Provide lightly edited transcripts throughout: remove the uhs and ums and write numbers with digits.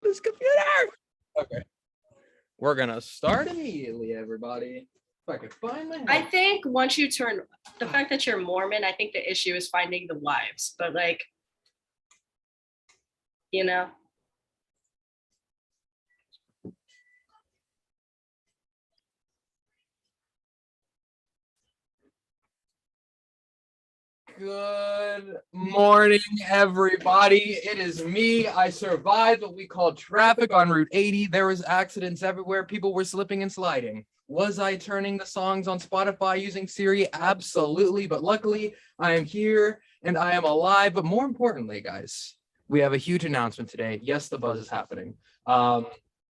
this computer. Okay. We're gonna start immediately, everybody. If I could find my I think once you turn the fact that you're Mormon, I think the issue is finding the wives. But like, you know. Good morning, everybody. It is me. I survived what we call traffic on Route 80. There was accidents everywhere. People were slipping and sliding. Was I turning the songs on Spotify using Siri? Absolutely. But luckily, I am here and I am alive. But more importantly, guys, we have a huge announcement today. Yes, the buzz is happening.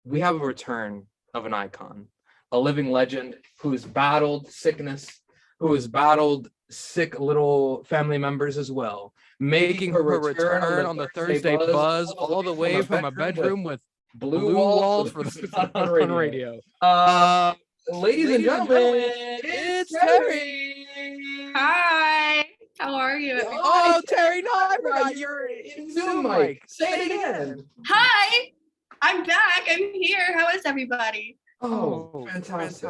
We have a return of an icon, a living legend who's battled sickness, who has battled sick little family members as well, making her return on the Thursday buzz all the way from a bedroom with blue walls for the on radio. Ladies and gentlemen, it's Terry. Hi. How are you? Everybody? Oh, Terry, no, I forgot you're in Zoom mic. Say it again. Hi. I'm back. I'm here. How is everybody? Oh, fantastic.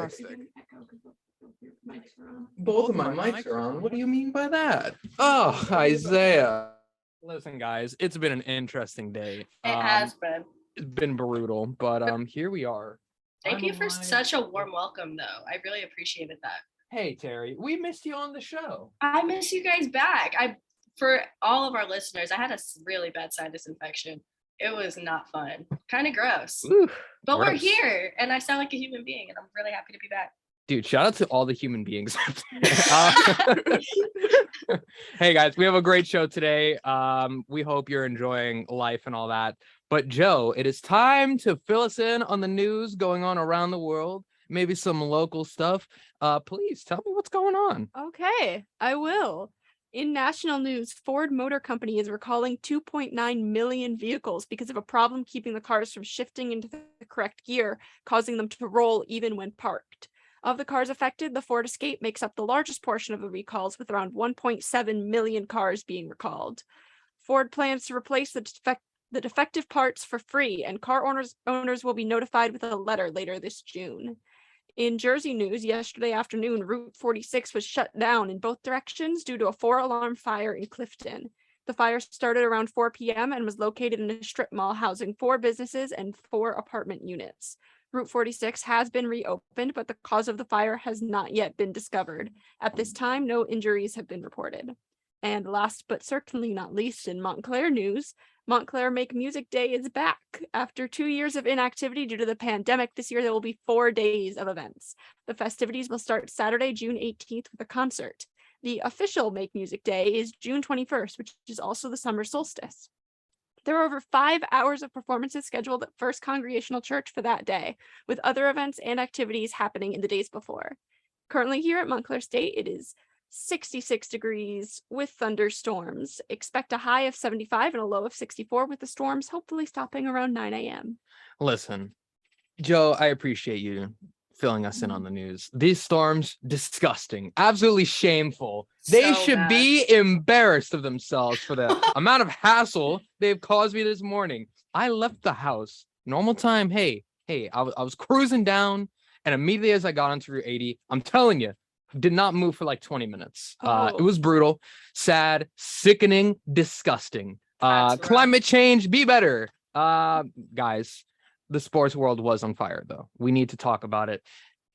Both of my mics are on. What do you mean by that? Oh, Isaiah. Listen, guys, it's been an interesting day. It has been. It's been brutal, but here we are. Thank you for such a warm welcome, though. I really appreciated that. Hey, Terry, we missed you on the show. I miss you guys back. For all of our listeners, I had a really bad sinus infection. It was not fun. Kind of gross. Ooh, but gross. We're here, and I sound like a human being, and I'm really happy to be back. Dude, shout out to all the human beings. Hey guys, we have a great show today. We hope you're enjoying life and all that. But Joe, it is time to fill us in on the news going on around the world, maybe some local stuff. Please tell me what's going on. Okay, I will. In national news, Ford Motor Company is recalling 2.9 million vehicles because of a problem keeping the cars from shifting into the correct gear, causing them to roll even when parked. Of the cars affected, the Ford Escape makes up the largest portion of the recalls, with around 1.7 million cars being recalled. Ford plans to replace the defective parts for free, and car owners will be notified with a letter later this June. In Jersey news, yesterday afternoon, Route 46 was shut down in both directions due to a 4-alarm fire in Clifton. The fire started around 4 p.m. and was located in a strip mall housing 4 businesses and 4 apartment units. Route 46 has been reopened, but the cause of the fire has not yet been discovered. At this time, no injuries have been reported. And last but certainly not least, in Montclair news, Montclair Make Music Day is back. After 2 years of inactivity due to the pandemic, this year there will be 4 days of events. The festivities will start Saturday, June 18th with a concert. The official Make Music Day is June 21st, which is also the summer solstice. There are over 5 hours of performances scheduled at First Congregational Church for that day, with other events and activities happening in the days before. Currently here at Montclair State, it is 66 degrees with thunderstorms. Expect a high of 75 and a low of 64, with the storms hopefully stopping around 9 a.m. Listen, Joe, I appreciate you filling us in on the news. These storms, disgusting, absolutely shameful. They should be embarrassed of themselves for the amount of hassle they've caused me this morning. I left the house, normal time. Hey, I was cruising down, and immediately as I got onto Route 80, I'm telling you, did not move for like 20 minutes. It was brutal, sad, sickening, disgusting. Climate change, be better. Guys, the sports world was on fire, though. We need to talk about it.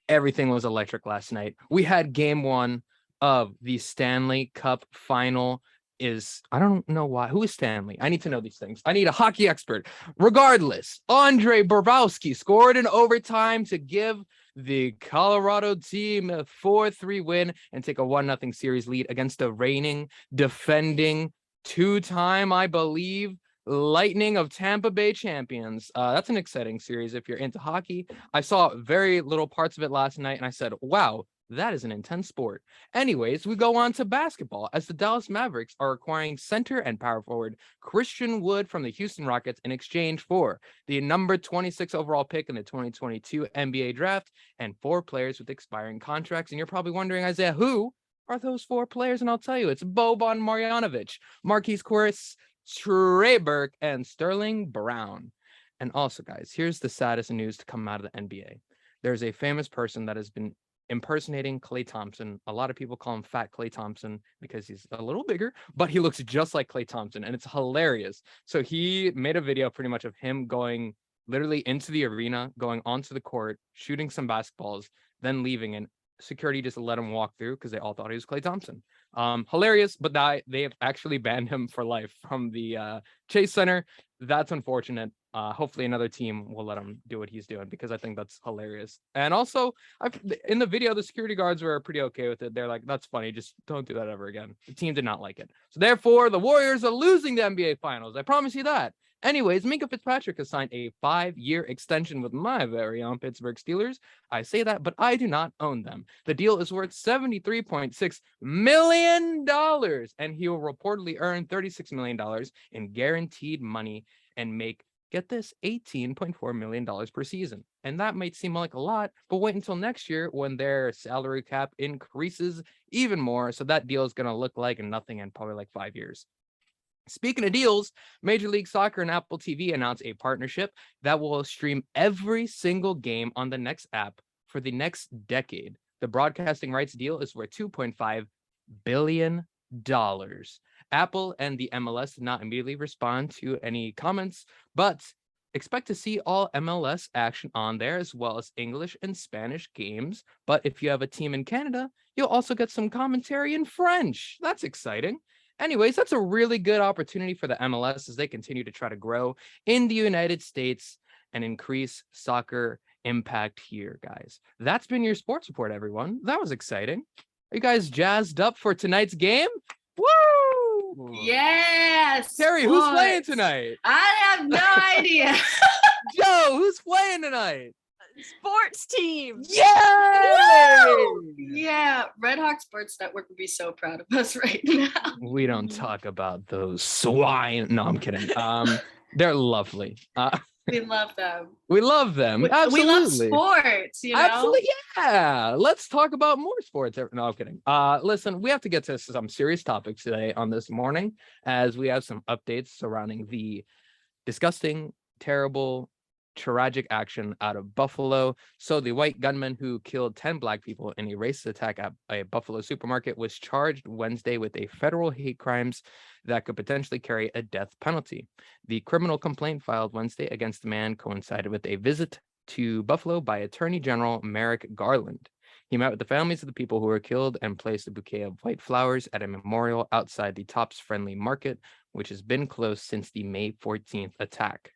Everything was electric last night. We had game 1 of the Stanley Cup final. I don't know why. Who is Stanley? I need to know these things. I need a hockey expert. Regardless, Andre Bobrovsky scored in overtime to give the Colorado team a 4-3 win and take a 1-0 series lead against the reigning, defending, 2-time, I believe, Lightning of Tampa Bay champions. That's an exciting series if you're into hockey. I saw very little parts of it last night, and I said, wow, that is an intense sport. Anyways, we go on to basketball, as the Dallas Mavericks are acquiring center and power forward Christian Wood from the Houston Rockets in exchange for the number 26 overall pick in the 2022 NBA draft and 4 players with expiring contracts. And you're probably wondering, Isaiah, who are those 4 players? And I'll tell you, it's Boban Marjanovic, Marquise Chris, Trey Burke, and Sterling Brown. And also, guys, here's the saddest news to come out of the NBA. There's a famous person that has been impersonating Klay Thompson. A lot of people call him Fat Klay Thompson because he's a little bigger, but he looks just like Klay Thompson, and it's hilarious. So he made a video pretty much of him going literally into the arena, going onto the court, shooting some basketballs, then leaving, and security just let him walk through because they all thought he was Klay Thompson. Hilarious, but they have actually banned him for life from the Chase Center. That's unfortunate. Hopefully another team will let him do what he's doing because I think that's hilarious. And also, in the video, the security guards were pretty okay with it. They're like, that's funny. Just don't do that ever again. The team did not like it. So therefore, the Warriors are losing the NBA Finals. I promise you that. Anyways, Minka Fitzpatrick has signed a 5-year extension with my very own Pittsburgh Steelers. I say that, but I do not own them. The deal is worth $73.6 million, and he will reportedly earn $36 million in guaranteed money and make, get this, $18.4 million per season. And that might seem like a lot, but wait until next year when their salary cap increases even more. So that deal is going to look like nothing in probably like 5 years. Speaking of deals, Major League Soccer and Apple TV announced a partnership that will stream every single game on the next app for the next decade. The broadcasting rights deal is worth $2.5 billion. Apple and the MLS did not immediately respond to any comments, but expect to see all MLS action on there, as well as English and Spanish games. But if you have a team in Canada, you'll also get some commentary in French. That's exciting. Anyways, that's a really good opportunity for the MLS as they continue to try to grow in the United States and increase soccer impact here, guys. That's been your sports report, everyone. That was exciting. Are you guys jazzed up for tonight's game? Woo! Yes. Terry, who's playing tonight? I have no idea. Joe, who's playing tonight? Sports team. Yay! Yeah, Red Hawk Sports Network would be so proud of us right now. We don't talk about those swine. No, I'm kidding. They're lovely. We love them. We love them. We Absolutely. love sports, you know? Absolutely. Yeah. Let's talk about more sports. No, I'm kidding. Listen, we have to get to some serious topics today on this morning, as we have some updates surrounding the disgusting, terrible, tragic action out of Buffalo. So the white gunman who killed 10 Black people in a racist attack at a Buffalo supermarket was charged Wednesday with a federal hate crimes that could potentially carry a death penalty. The criminal complaint filed Wednesday against the man coincided with a visit to Buffalo by Attorney General Merrick Garland. He met with the families of the people who were killed and placed a bouquet of white flowers at a memorial outside the Tops Friendly Market, which has been closed since the May 14th attack.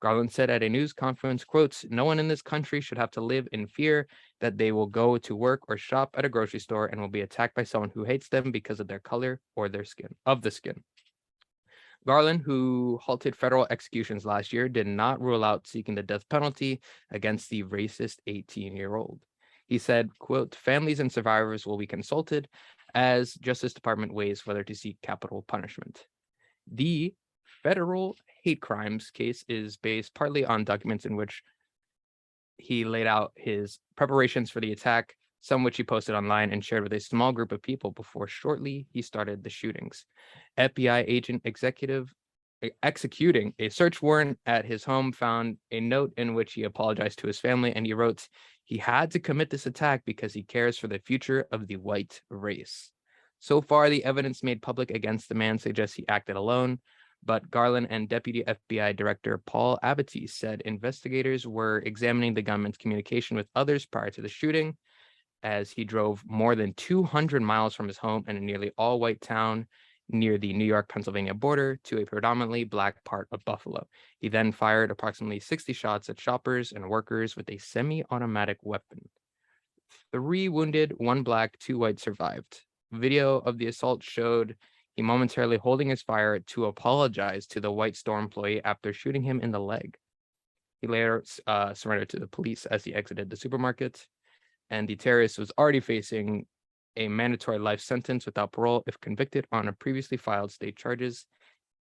Garland said at a news conference, quotes, "No one in this country should have to live in fear that they will go to work or shop at a grocery store and will be attacked by someone who hates them because of their color or their skin, of the skin." Garland, who halted federal executions last year, did not rule out seeking the death penalty against the racist 18-year-old. He said, quote, "Families and survivors will be consulted as Justice Department weighs whether to seek capital punishment." The federal hate crimes case is based partly on documents in which he laid out his preparations for the attack, some which he posted online and shared with a small group of people before shortly he started the shootings. FBI agent executing a search warrant at his home found a note in which he apologized to his family, and he wrote, "He had to commit this attack because he cares for the future of the white race." So far, the evidence made public against the man suggests he acted alone, but Garland and Deputy FBI Director Paul Abate said investigators were examining the gunman's communication with others prior to the shooting, as he drove more than 200 miles from his home in a nearly all-white town near the New York-Pennsylvania border to a predominantly Black part of Buffalo. He then fired approximately 60 shots at shoppers and workers with a semi-automatic weapon. 3 wounded, 1 Black, 2 white survived. Video of the assault showed he momentarily holding his fire to apologize to the white store employee after shooting him in the leg. He later surrendered to the police as he exited the supermarket, and the terrorist was already facing a mandatory life sentence without parole if convicted on a previously filed state charges.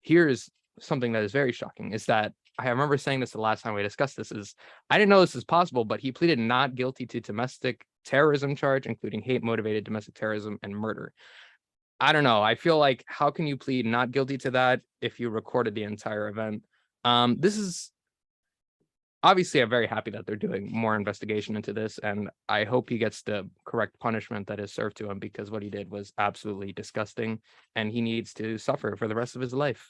Here's something that is very shocking, is that I remember saying this the last time we discussed this, is I didn't know this is possible, but he pleaded not guilty to domestic terrorism charge, including hate-motivated domestic terrorism and murder. I don't know. I feel like, how can you plead not guilty to that if you recorded the entire event? This is obviously I'm very happy that they're doing more investigation into this, and I hope he gets the correct punishment that is served to him, because what he did was absolutely disgusting and he needs to suffer for the rest of his life.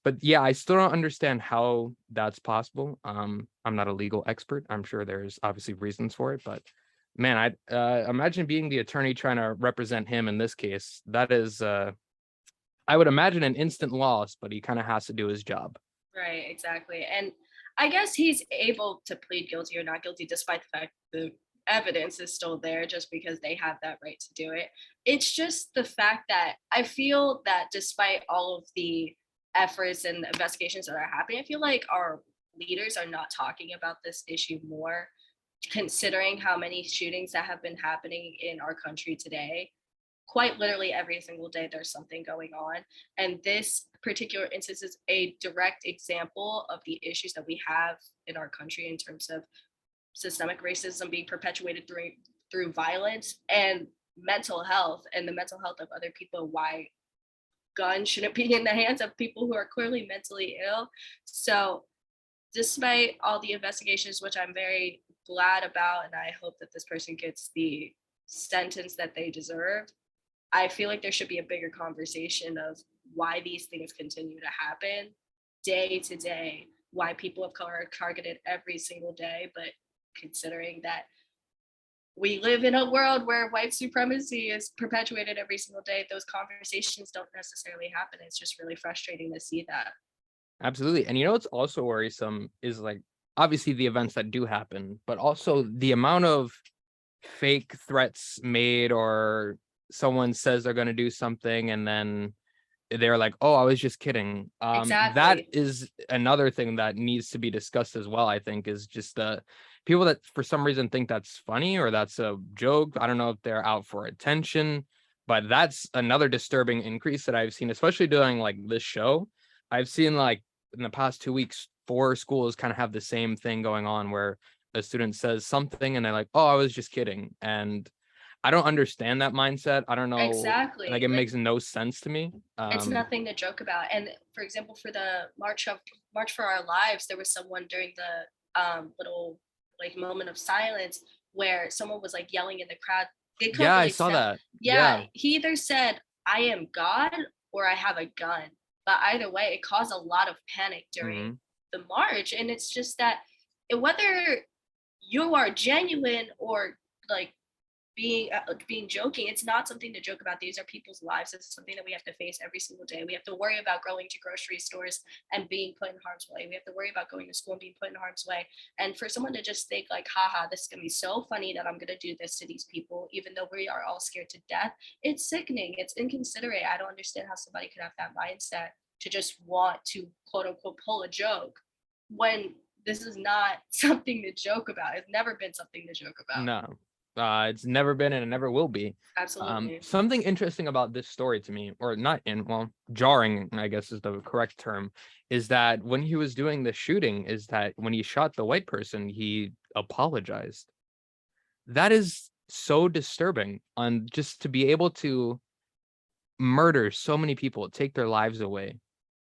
But yeah, I still don't understand how that's possible. I'm not a legal expert. I'm sure there's obviously reasons for it, but man, I imagine being the attorney trying to represent him in this case. That is, I would imagine, an instant loss, but he kind of has to do his job. Right, exactly. And I guess he's able to plead guilty or not guilty despite the fact the evidence is still there, just because they have that right to do it. It's just the fact that I feel that despite all of the efforts and investigations that are happening, I feel like our leaders are not talking about this issue more, considering how many shootings that have been happening in our country today. Quite literally every single day there's something going on, and this particular instance is a direct example of the issues that we have in our country in terms of systemic racism being perpetuated through violence and mental health, and the mental health of other people, why guns shouldn't be in the hands of people who are clearly mentally ill. So despite all the investigations, which I'm very glad about, and I hope that this person gets the sentence that they deserve, I feel like there should be a bigger conversation of why these things continue to happen day to day, why people of color are targeted every single day. But considering that we live in a world where white supremacy is perpetuated every single day, those conversations don't necessarily happen. It's just really frustrating to see that. Absolutely. And you know what's also worrisome is, like, obviously the events that do happen, but also the amount of fake threats made, or someone says they're going to do something and then they're like, oh, I was just kidding. That Exactly. is another thing that needs to be discussed as well, I think, is just people that for some reason think that's funny or that's a joke. I don't know if they're out for attention, but that's another disturbing increase that I've seen, especially during like this show. I've seen, like, in the past 2 weeks, 4 schools kind of have the same thing going on, where a student says something and they're like, oh, I was just kidding. And I don't understand that mindset. I don't know. Like, Exactly. it makes no sense to me. It's nothing to joke about. And for example, for the March for Our Lives, there was someone during the little like moment of silence where someone was like yelling in the crowd. They couldn't Yeah, I really saw tell. that. Yeah, Yeah. he either said, I am God, or I have a gun. But either way, it caused a lot of panic during Mhm. the march. And it's just that whether you are genuine or like being joking, it's not something to joke about. These are people's lives. It's something that we have to face every single day. We have to worry about going to grocery stores and being put in harm's way. We have to worry about going to school and being put in harm's way. And for someone to just think like, haha, this is gonna be so funny that I'm gonna do this to these people, even though we are all scared to death, it's sickening. It's inconsiderate. I don't understand how somebody could have that mindset to just want to quote unquote pull a joke when this is not something to joke about. It's never been something to joke about. No. It's never been and it never will be. Absolutely. Something interesting about this story to me, or not well, jarring, I guess is the correct term, is that when he was doing the shooting, is that when he shot the white person, he apologized. That is so disturbing, on just to be able to murder so many people, take their lives away,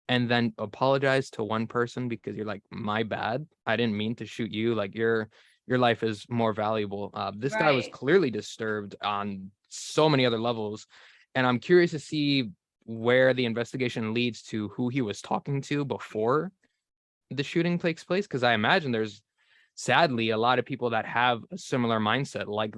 and then apologize to one person because you're like, my bad, I didn't mean to shoot you, like your life is more valuable. This guy was Right. clearly disturbed on so many other levels, and I'm curious to see where the investigation leads to, who he was talking to before the shooting takes place, because I imagine there's sadly a lot of people that have a similar mindset like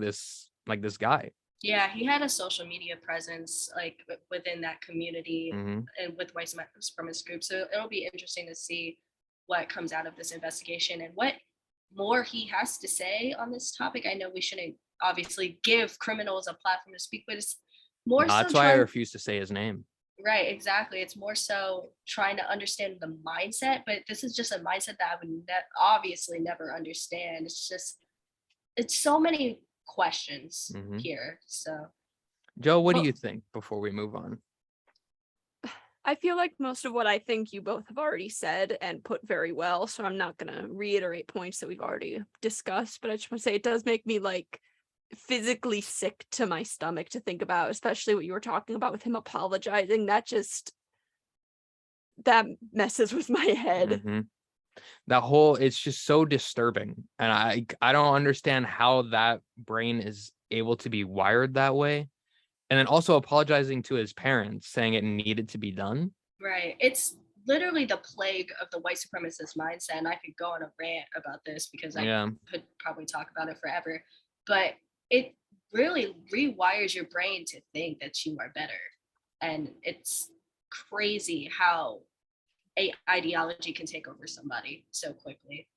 this guy. Yeah, he had a social media presence like within that community Hmm. and with white supremacist groups. So it'll be interesting to see what comes out of this investigation and what more he has to say on this topic. I know we shouldn't obviously give criminals a platform to speak, but it's more so That's why I trying. refuse to say his name. Right, exactly. It's more so trying to understand the mindset, but this is just a mindset that I would obviously never understand. It's so many questions Hmm. here. So Joe, what do well, you think before we move on? I feel like most of what I think you both have already said and put very well, so I'm not going to reiterate points that we've already discussed, but I just want to say it does make me like physically sick to my stomach to think about, especially what you were talking about with him apologizing. That messes with my head. Hmm. that whole, it's just so disturbing. And I don't understand how that brain is able to be wired that way. And then also apologizing to his parents, saying it needed to be done. Right. It's literally the plague of the white supremacist mindset. And I could go on a rant about this because I Yeah, could probably talk about it forever. But it really rewires your brain to think that you are better. And it's crazy how a ideology can take over somebody so quickly.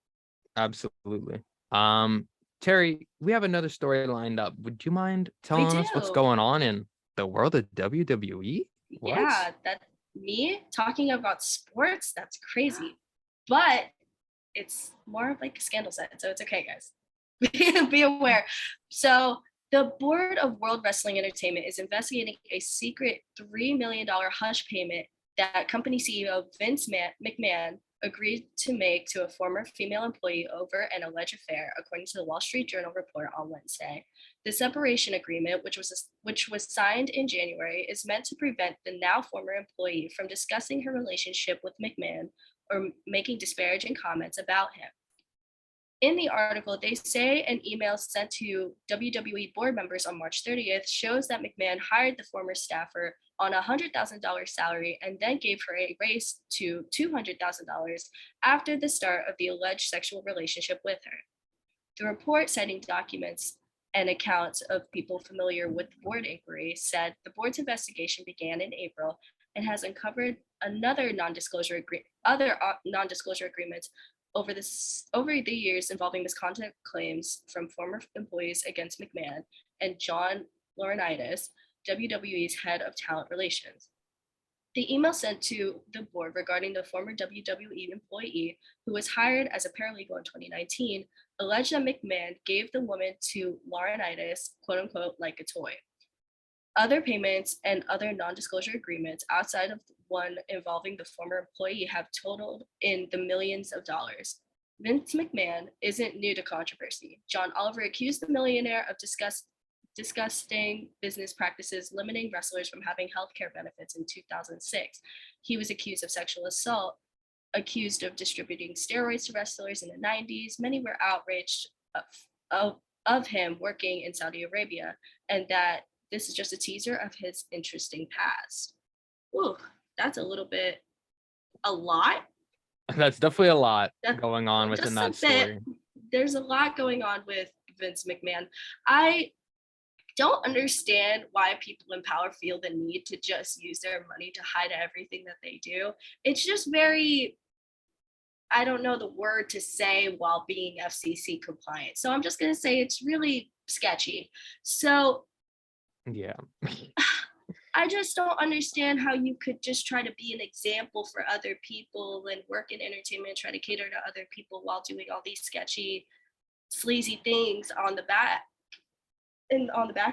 absolutely. Terry, we have another story lined up. Would you mind We telling us what's do. going on in the world of WWE? What? Yeah, that me talking about sports, that's crazy. But it's more of like a scandal set, so it's okay, guys. Be aware. So the board of World Wrestling Entertainment is investigating a secret $3 million hush payment that company CEO Vince McMahon agreed to make to a former female employee over an alleged affair, according to the Wall Street Journal report on Wednesday. The separation agreement, which was signed in January, is meant to prevent the now former employee from discussing her relationship with McMahon or making disparaging comments about him. In the article, they say an email sent to WWE board members on March 30th shows that McMahon hired the former staffer on a $100,000 salary and then gave her a raise to $200,000 after the start of the alleged sexual relationship with her. The report, citing documents and accounts of people familiar with the board inquiry, said the board's investigation began in April and has uncovered other non-disclosure agreements over the years involving misconduct claims from former employees against McMahon and John Laurinaitis, WWE's head of talent relations. The email sent to the board regarding the former WWE employee who was hired as a paralegal in 2019 alleged that McMahon gave the woman to Laurinaitis, quote unquote, like a toy. Other payments and other non-disclosure agreements outside of one involving the former employee have totaled in the millions of dollars. Vince McMahon isn't new to controversy. John Oliver accused the millionaire of disgusting business practices limiting wrestlers from having healthcare benefits in 2006. He was accused of sexual assault, accused of distributing steroids to wrestlers in the 90s. Many were outraged of him working in Saudi Arabia, and that this is just a teaser of his interesting past. Ooh, that's a lot. That's definitely a lot That's going on within that story. There's a lot going on with Vince McMahon. I don't understand why people in power feel the need to just use their money to hide everything that they do. It's just very, I don't know the word to say while being FCC compliant. So I'm just going to say it's really sketchy. So Yeah. I just don't understand how you could just try to be an example for other people and work in entertainment and try to cater to other people while doing all these sketchy, sleazy things on the back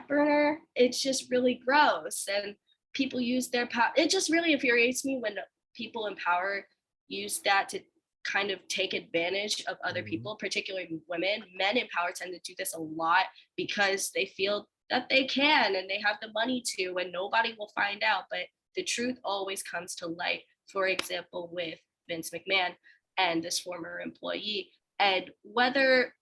burner. It's just really gross. And people use their power. It just really infuriates me when people in power use that to kind of take advantage of other people, particularly women. Men in power tend to do this a lot because they feel that they can and they have the money to, and nobody will find out. But the truth always comes to light. For example, with Vince McMahon and this former employee, and whether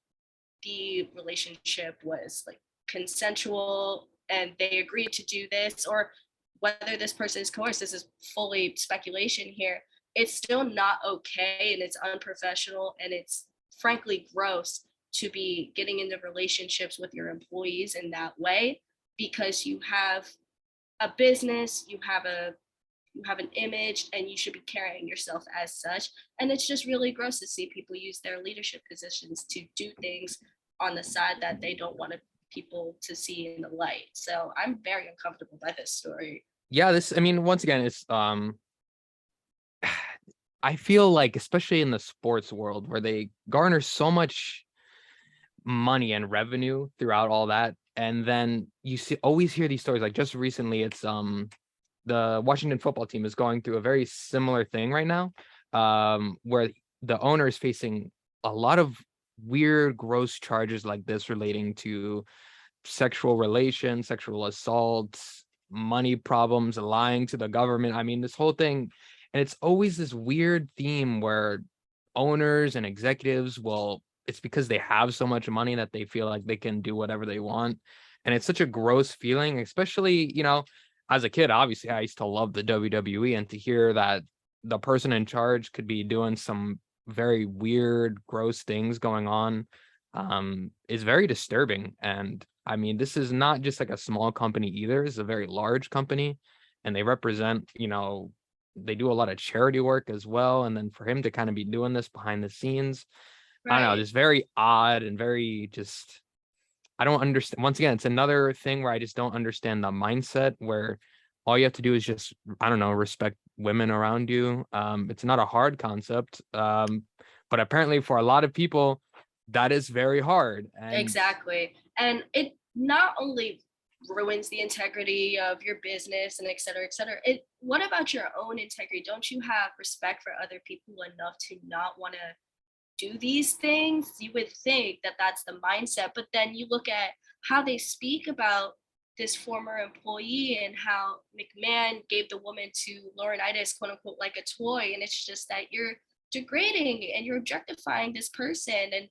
the relationship was like consensual and they agreed to do this, or whether this person is coerced, this is fully speculation here. It's still not okay, and it's unprofessional, and it's frankly gross to be getting into relationships with your employees in that way, because you have a business, you have an image, and you should be carrying yourself as such. And it's just really gross to see people use their leadership positions to do things on the side that they don't want people to see in the light. So I'm very uncomfortable by this story. Yeah, once again, it's I feel like, especially in the sports world where they garner so much money and revenue throughout all that, and then you always hear these stories. Like just recently, it's the Washington football team is going through a very similar thing right now, where the owner is facing a lot of weird, gross charges like this relating to sexual relations, sexual assaults, money problems, lying to the government. This whole thing. And it's always this weird theme where owners and executives, well, it's because they have so much money that they feel like they can do whatever they want. And it's such a gross feeling, especially, as a kid, obviously I used to love the WWE, and to hear that the person in charge could be doing some very weird, gross things going on is very disturbing. And I mean, this is not just like a small company either. It's a very large company, and they represent, they do a lot of charity work as well. And then for him to kind of be doing this behind the scenes, I don't know, Right. just very odd and very just, I don't understand. Once again, it's another thing where I just don't understand the mindset where all you have to do is just, I don't know, respect women around you. It's not a hard concept, but apparently for a lot of people, that is very hard. And Exactly. And it not only ruins the integrity of your business and et cetera, et cetera. What about your own integrity? Don't you have respect for other people enough to not want to do these things? You would think that that's the mindset, but then you look at how they speak about this former employee and how McMahon gave the woman to Laurinaitis, quote unquote, like a toy. And it's just that you're degrading and you're objectifying this person and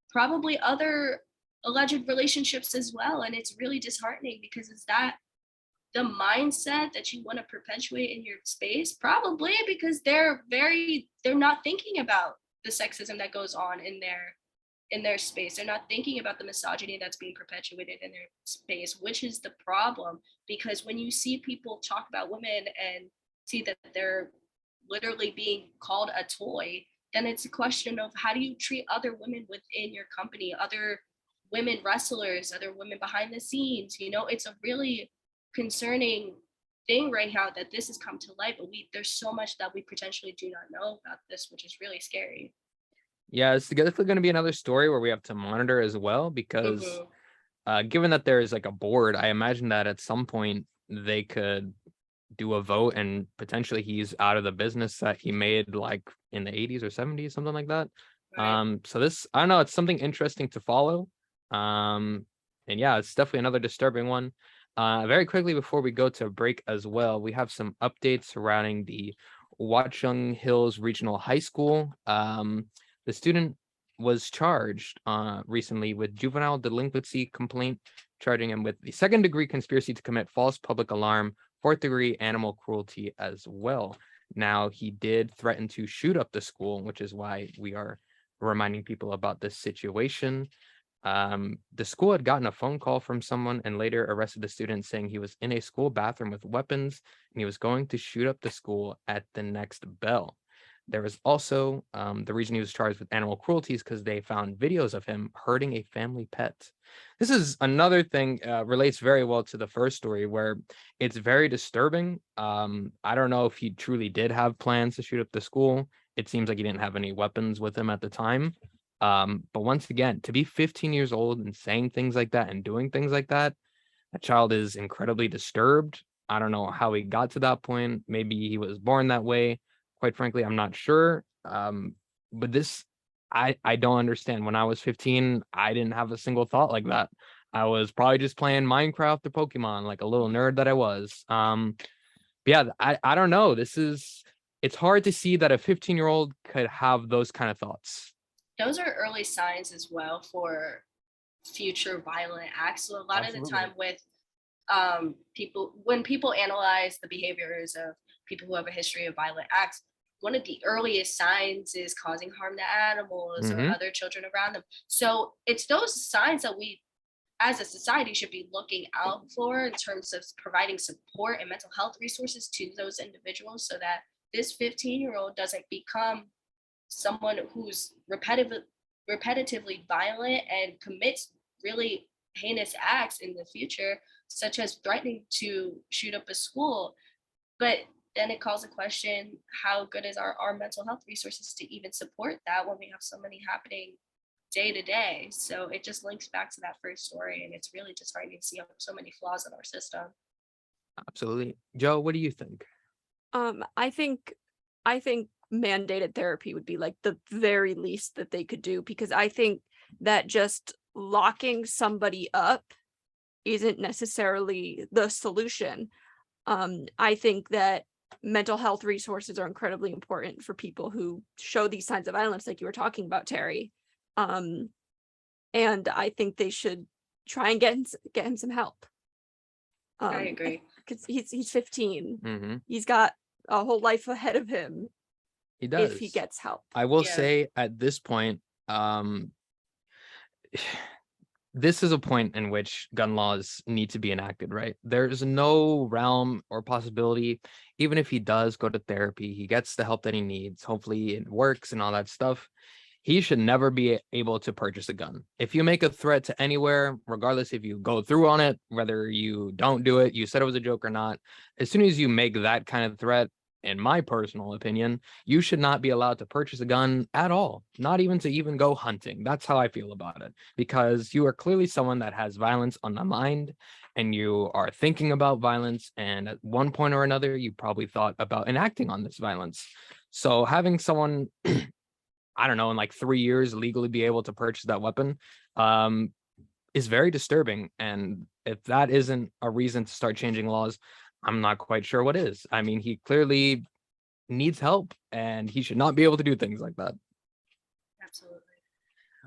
probably other alleged relationships as well. And it's really disheartening because is that the mindset that you want to perpetuate in your space? Probably, because they're not thinking about the sexism that goes on in their space. They're not thinking about the misogyny that's being perpetuated in their space, which is the problem. Because when you see people talk about women and see that they're literally being called a toy, then it's a question of how do you treat other women within your company, other women wrestlers, other women behind the scenes. It's a really concerning thing right now that this has come to light, but there's so much that we potentially do not know about this, which is really scary. yeah, it's definitely going to be another story where we have to monitor as well, because given that there is like a board, I imagine that at some point they could do a vote and potentially he's out of the business that he made like in the 80s or 70s, something like that. Right. So this, I don't know, it's something interesting to follow. And yeah, it's definitely another disturbing one. Very quickly before we go to a break as well, we have some updates surrounding the Watchung Hills Regional High School. The student was charged recently with juvenile delinquency complaint, charging him with the second-degree conspiracy to commit false public alarm, fourth-degree animal cruelty as well. Now, he did threaten to shoot up the school, which is why we are reminding people about this situation. The school had gotten a phone call from someone and later arrested the student, saying he was in a school bathroom with weapons and he was going to shoot up the school at the next bell. There was also the reason he was charged with animal cruelty is because they found videos of him hurting a family pet. This is another thing, relates very well to the first story, where it's very disturbing. I don't know if he truly did have plans to shoot up the school. It seems like he didn't have any weapons with him at the time. But once again, to be 15 years old and saying things like that and doing things like that, a child is incredibly disturbed. I don't know how he got to that point. Maybe he was born that way. Quite frankly, I'm not sure. But this, I don't understand. When I was 15, I didn't have a single thought like that. I was probably just playing Minecraft or Pokemon, like a little nerd that I was. But yeah, I don't know. It's hard to see that a 15-year-old could have those kind of thoughts. Those are early signs as well for future violent acts. So a lot of the Absolutely. time with when people analyze the behaviors of people who have a history of violent acts, one of the earliest signs is causing harm to animals or Hmm. other children around them. So it's those signs that we as a society should be looking out for in terms of providing support and mental health resources to those individuals so that this 15-year-old doesn't become someone who's repetitively violent and commits really heinous acts in the future, such as threatening to shoot up a school. But then it calls a question, how good is our mental health resources to even support that when we have so many happening day to day? So it just links back to that first story, and it's really disheartening to see so many flaws in our system. Absolutely. Joe, what do you think? I think mandated therapy would be like the very least that they could do, because I think that just locking somebody up isn't necessarily the solution. I think that mental health resources are incredibly important for people who show these signs of violence, like you were talking about, Terry. And I think they should try and get him some help. I agree. Because he's 15. Mm-hmm. He's got a whole life ahead of him. He does. If he gets help. I will Yeah. say at this point, this is a point in which gun laws need to be enacted, right? There's no realm or possibility, even if he does go to therapy, he gets the help that he needs, hopefully it works and all that stuff. He should never be able to purchase a gun. If you make a threat to anywhere, regardless if you go through on it, whether you don't do it, you said it was a joke or not, as soon as you make that kind of threat, in my personal opinion, you should not be allowed to purchase a gun at all, not even to even go hunting. That's how I feel about it, because you are clearly someone that has violence on the mind and you are thinking about violence. And at one point or another, you probably thought about enacting on this violence. So having someone, I don't know, in like 3 years legally be able to purchase that weapon is very disturbing. And if that isn't a reason to start changing laws, I'm not quite sure what is. I mean, he clearly needs help and he should not be able to do things like that. Absolutely.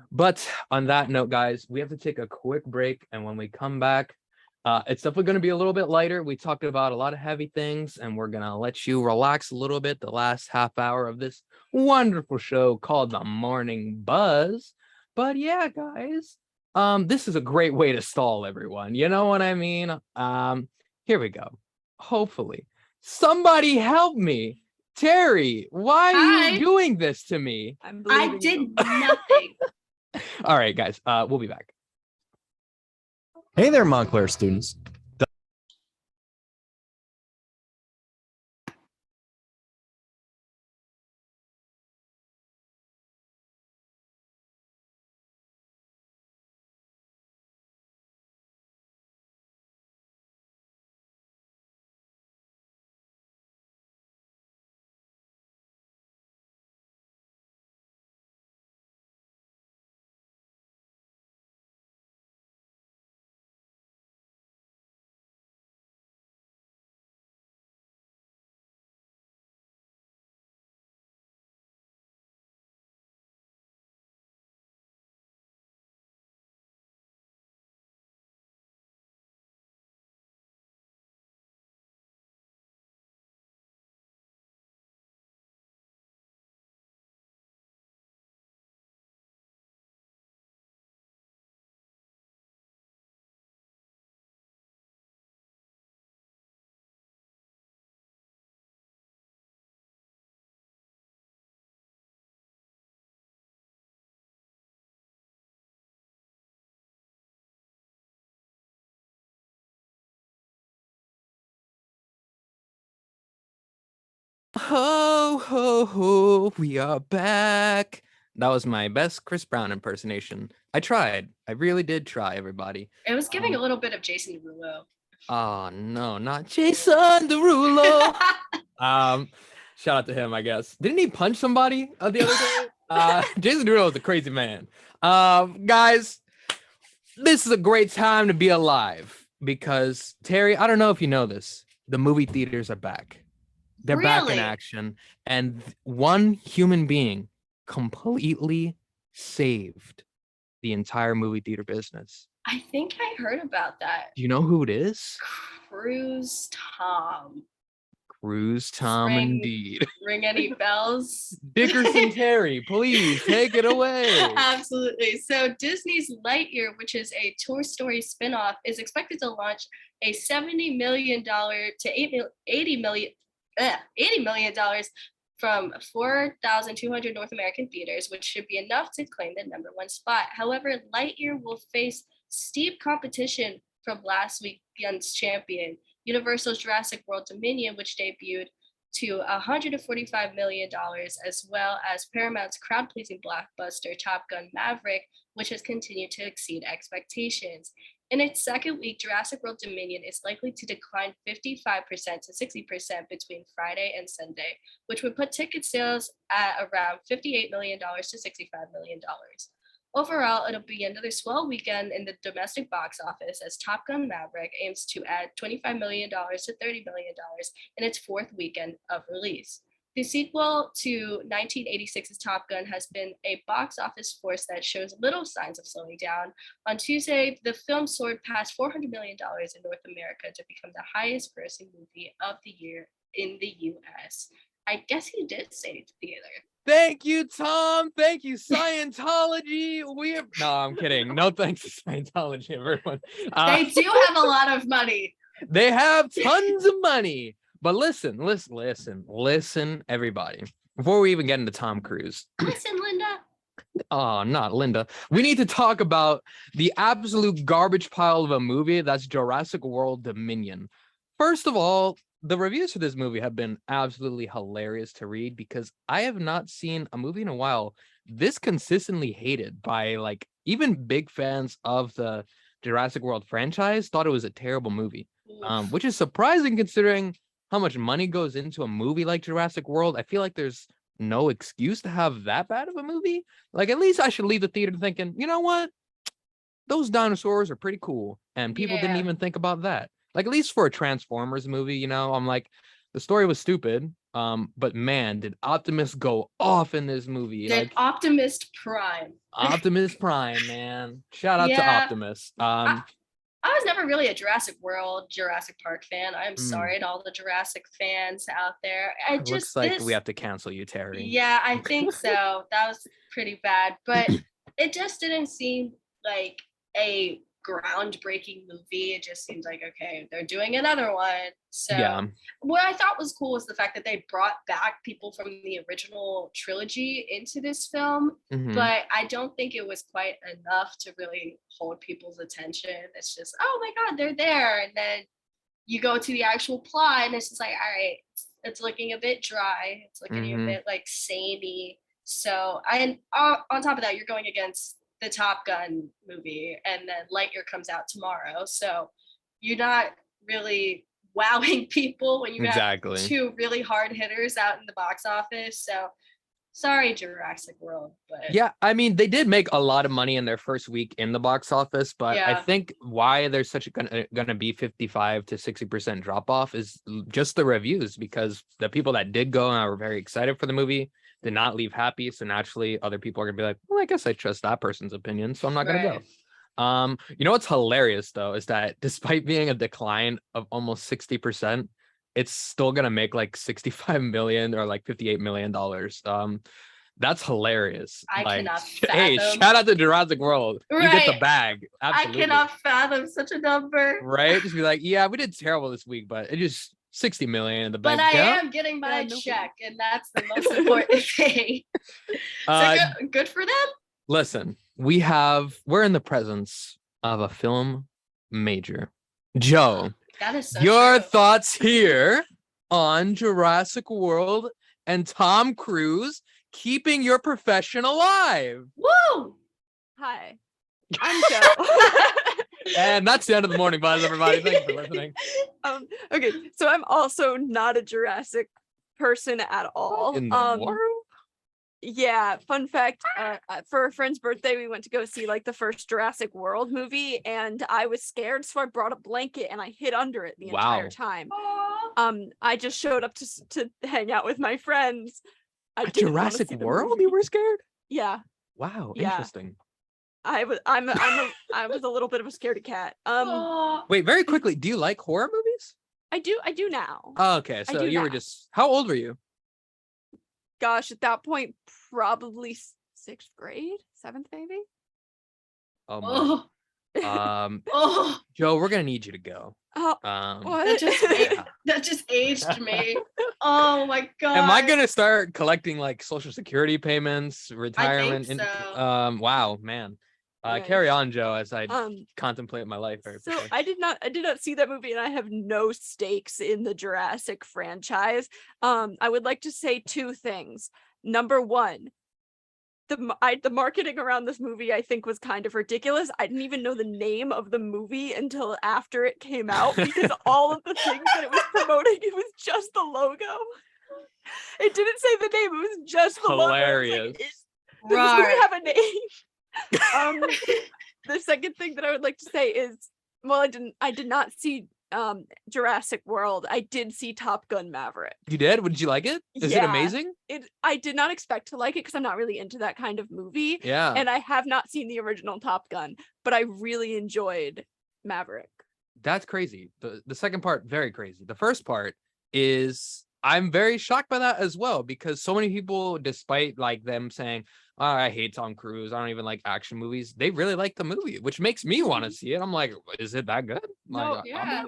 But on that note, guys, we have to take a quick break. And when we come back, it's definitely going to be a little bit lighter. We talked about a lot of heavy things and we're going to let you relax a little bit the last half hour of this wonderful show called The Morning Buzz. But yeah, guys, this is a great way to stall everyone. You know what I mean? Here we go. Hopefully somebody help me. Terry, why are Hi. you doing this to me? I did nothing. All right, guys, we'll be back. Hey there, Montclair students. Ho, ho, ho, we are back. That was my best Chris Brown impersonation. I tried. I really did try, everybody. It was giving a little bit of Jason Derulo. Oh, no, not Jason Derulo. Shout out to him, I guess. Didn't he punch somebody the other day? Jason Derulo is a crazy man. Guys, this is a great time to be alive because, Terry, I don't know if you know this. The movie theaters are back. They're back in Really? action. And one human being completely saved the entire movie theater business. I think I heard about that. Do you know who it is? Cruise Tom. Cruise Tom, Ring- indeed. Ring any bells? Dickerson Terry, please take it away. Absolutely. So Disney's Lightyear, which is a Toy Story spinoff, is expected to launch a $70 million to $80 million from 4,200 North American theaters, which should be enough to claim the #1 spot. However, Lightyear will face steep competition from last weekend's champion, Universal's Jurassic World Dominion, which debuted to $145 million, as well as Paramount's crowd-pleasing blockbuster Top Gun Maverick, which has continued to exceed expectations. In its second week, Jurassic World Dominion is likely to decline 55% to 60% between Friday and Sunday, which would put ticket sales at around $58 million to $65 million. Overall, it'll be another swell weekend in the domestic box office as Top Gun Maverick aims to add $25 million to $30 million in its fourth weekend of release. The sequel to 1986's Top Gun has been a box office force that shows little signs of slowing down. On Tuesday, the film soared past $400 million in North America to become the highest grossing movie of the year in the US. I guess he did save theater. Thank you, Tom. Thank you, Scientology. No, I'm kidding. No thanks to Scientology, everyone. They do have a lot of money. They have tons of money. But listen, everybody. Before we even get into Tom Cruise. Listen, Linda. Oh, not Linda. We need to talk about the absolute garbage pile of a movie that's Jurassic World Dominion. First of all, the reviews for this movie have been absolutely hilarious to read because I have not seen a movie in a while this consistently hated by like even big fans of the Jurassic World franchise thought it was a terrible movie, which is surprising considering how much money goes into a movie like Jurassic World. I feel like there's no excuse to have that bad of a movie. Like, at least I should leave the theater thinking, you know what? Those dinosaurs are pretty cool. And people didn't even think about that. Like, at least for a Transformers movie, you know, I'm like, the story was stupid. But man, did Optimus go off in this movie. Did like, Optimus Prime. Optimus Prime, man. Shout out to Optimus. I was never really a Jurassic Park fan. I'm sorry to all the Jurassic fans out there. It looks like we have to cancel you, Terry. Yeah, I think so. That was pretty bad, but it just didn't seem like a groundbreaking movie. It just seems like, okay, they're doing another one. So what I thought was cool was the fact that they brought back people from the original trilogy into this film, but I don't think it was quite enough to really hold people's attention. It's just, oh my God, they're there. And then you go to the actual plot and it's just like, all right, it's looking a bit dry. It's looking a bit like samey. So, and on top of that, you're going against the Top Gun movie, and then Lightyear comes out tomorrow. So you're not really wowing people when you have two really hard hitters out in the box office. So sorry, Jurassic World. But yeah, I mean, they did make a lot of money in their first week in the box office, but I think why there's such gonna be 55 to 60% drop off is just the reviews, because the people that did go and are very excited for the movie did not leave happy. So naturally other people are gonna be like, well, I guess I trust that person's opinion, so I'm not gonna go. You know what's hilarious though is that despite being a decline of almost 60%, it's still gonna make like 65 million or like $58 million. That's hilarious. I cannot hey, shout out to Jurassic World. You get the bag. Absolutely. I cannot fathom such a number. Right? Just be like, yeah, we did terrible this week, but it just 60 million in the bank. But I am getting my check, and that's the most important thing. So good for them. Listen, we're in the presence of a film major. Jo, that is so your true. thoughts here on Jurassic World and Tom Cruise keeping your profession alive. Woo! Hi, I'm Jo. And that's the end of the morning buzz, everybody. Thanks for listening. Okay, so I'm also not a Jurassic person at all. In the world? Yeah, fun fact, for a friend's birthday, we went to go see like the first Jurassic World movie, and I was scared, so I brought a blanket and I hid under it the entire time. I just showed up to hang out with my friends. Jurassic World? You were scared? Yeah. Wow, interesting. I was a little bit of a scaredy cat. Wait, very quickly, do you like horror movies? I do now. Oh, okay, so you were just, how old were you? Gosh, at that point, probably 6th grade, 7th maybe. Oh my. Jo, we're gonna need you to go. What? That just aged me. Oh my God. Am I gonna start collecting like Social Security payments, retirement? I think so. Wow, man. Nice. Carry on, Jo, as I contemplate my life. So I did not see that movie, and I have no stakes in the Jurassic franchise. I would like to say two things. Number one, the marketing around this movie I think was kind of ridiculous. I didn't even know the name of the movie until after it came out, because all of the things that it was promoting, it was just the logo. It didn't say the name, it was just the hilarious. logo. Does this movie have a name? The second thing that I would like to say is, well, I did not see Jurassic World. I did see Top Gun Maverick. You did? Did you like it? Is it Yeah. amazing? I did not expect to like it because I'm not really into that kind of movie. Yeah. And I have not seen the original Top Gun, but I really enjoyed Maverick. That's crazy. The second part, very crazy. The first part is, I'm very shocked by that as well, because so many people, despite like them saying, oh, I hate Tom Cruise, I don't even like action movies, they really like the movie, which makes me want to see it. I'm like, is it that good? No, Like, yeah,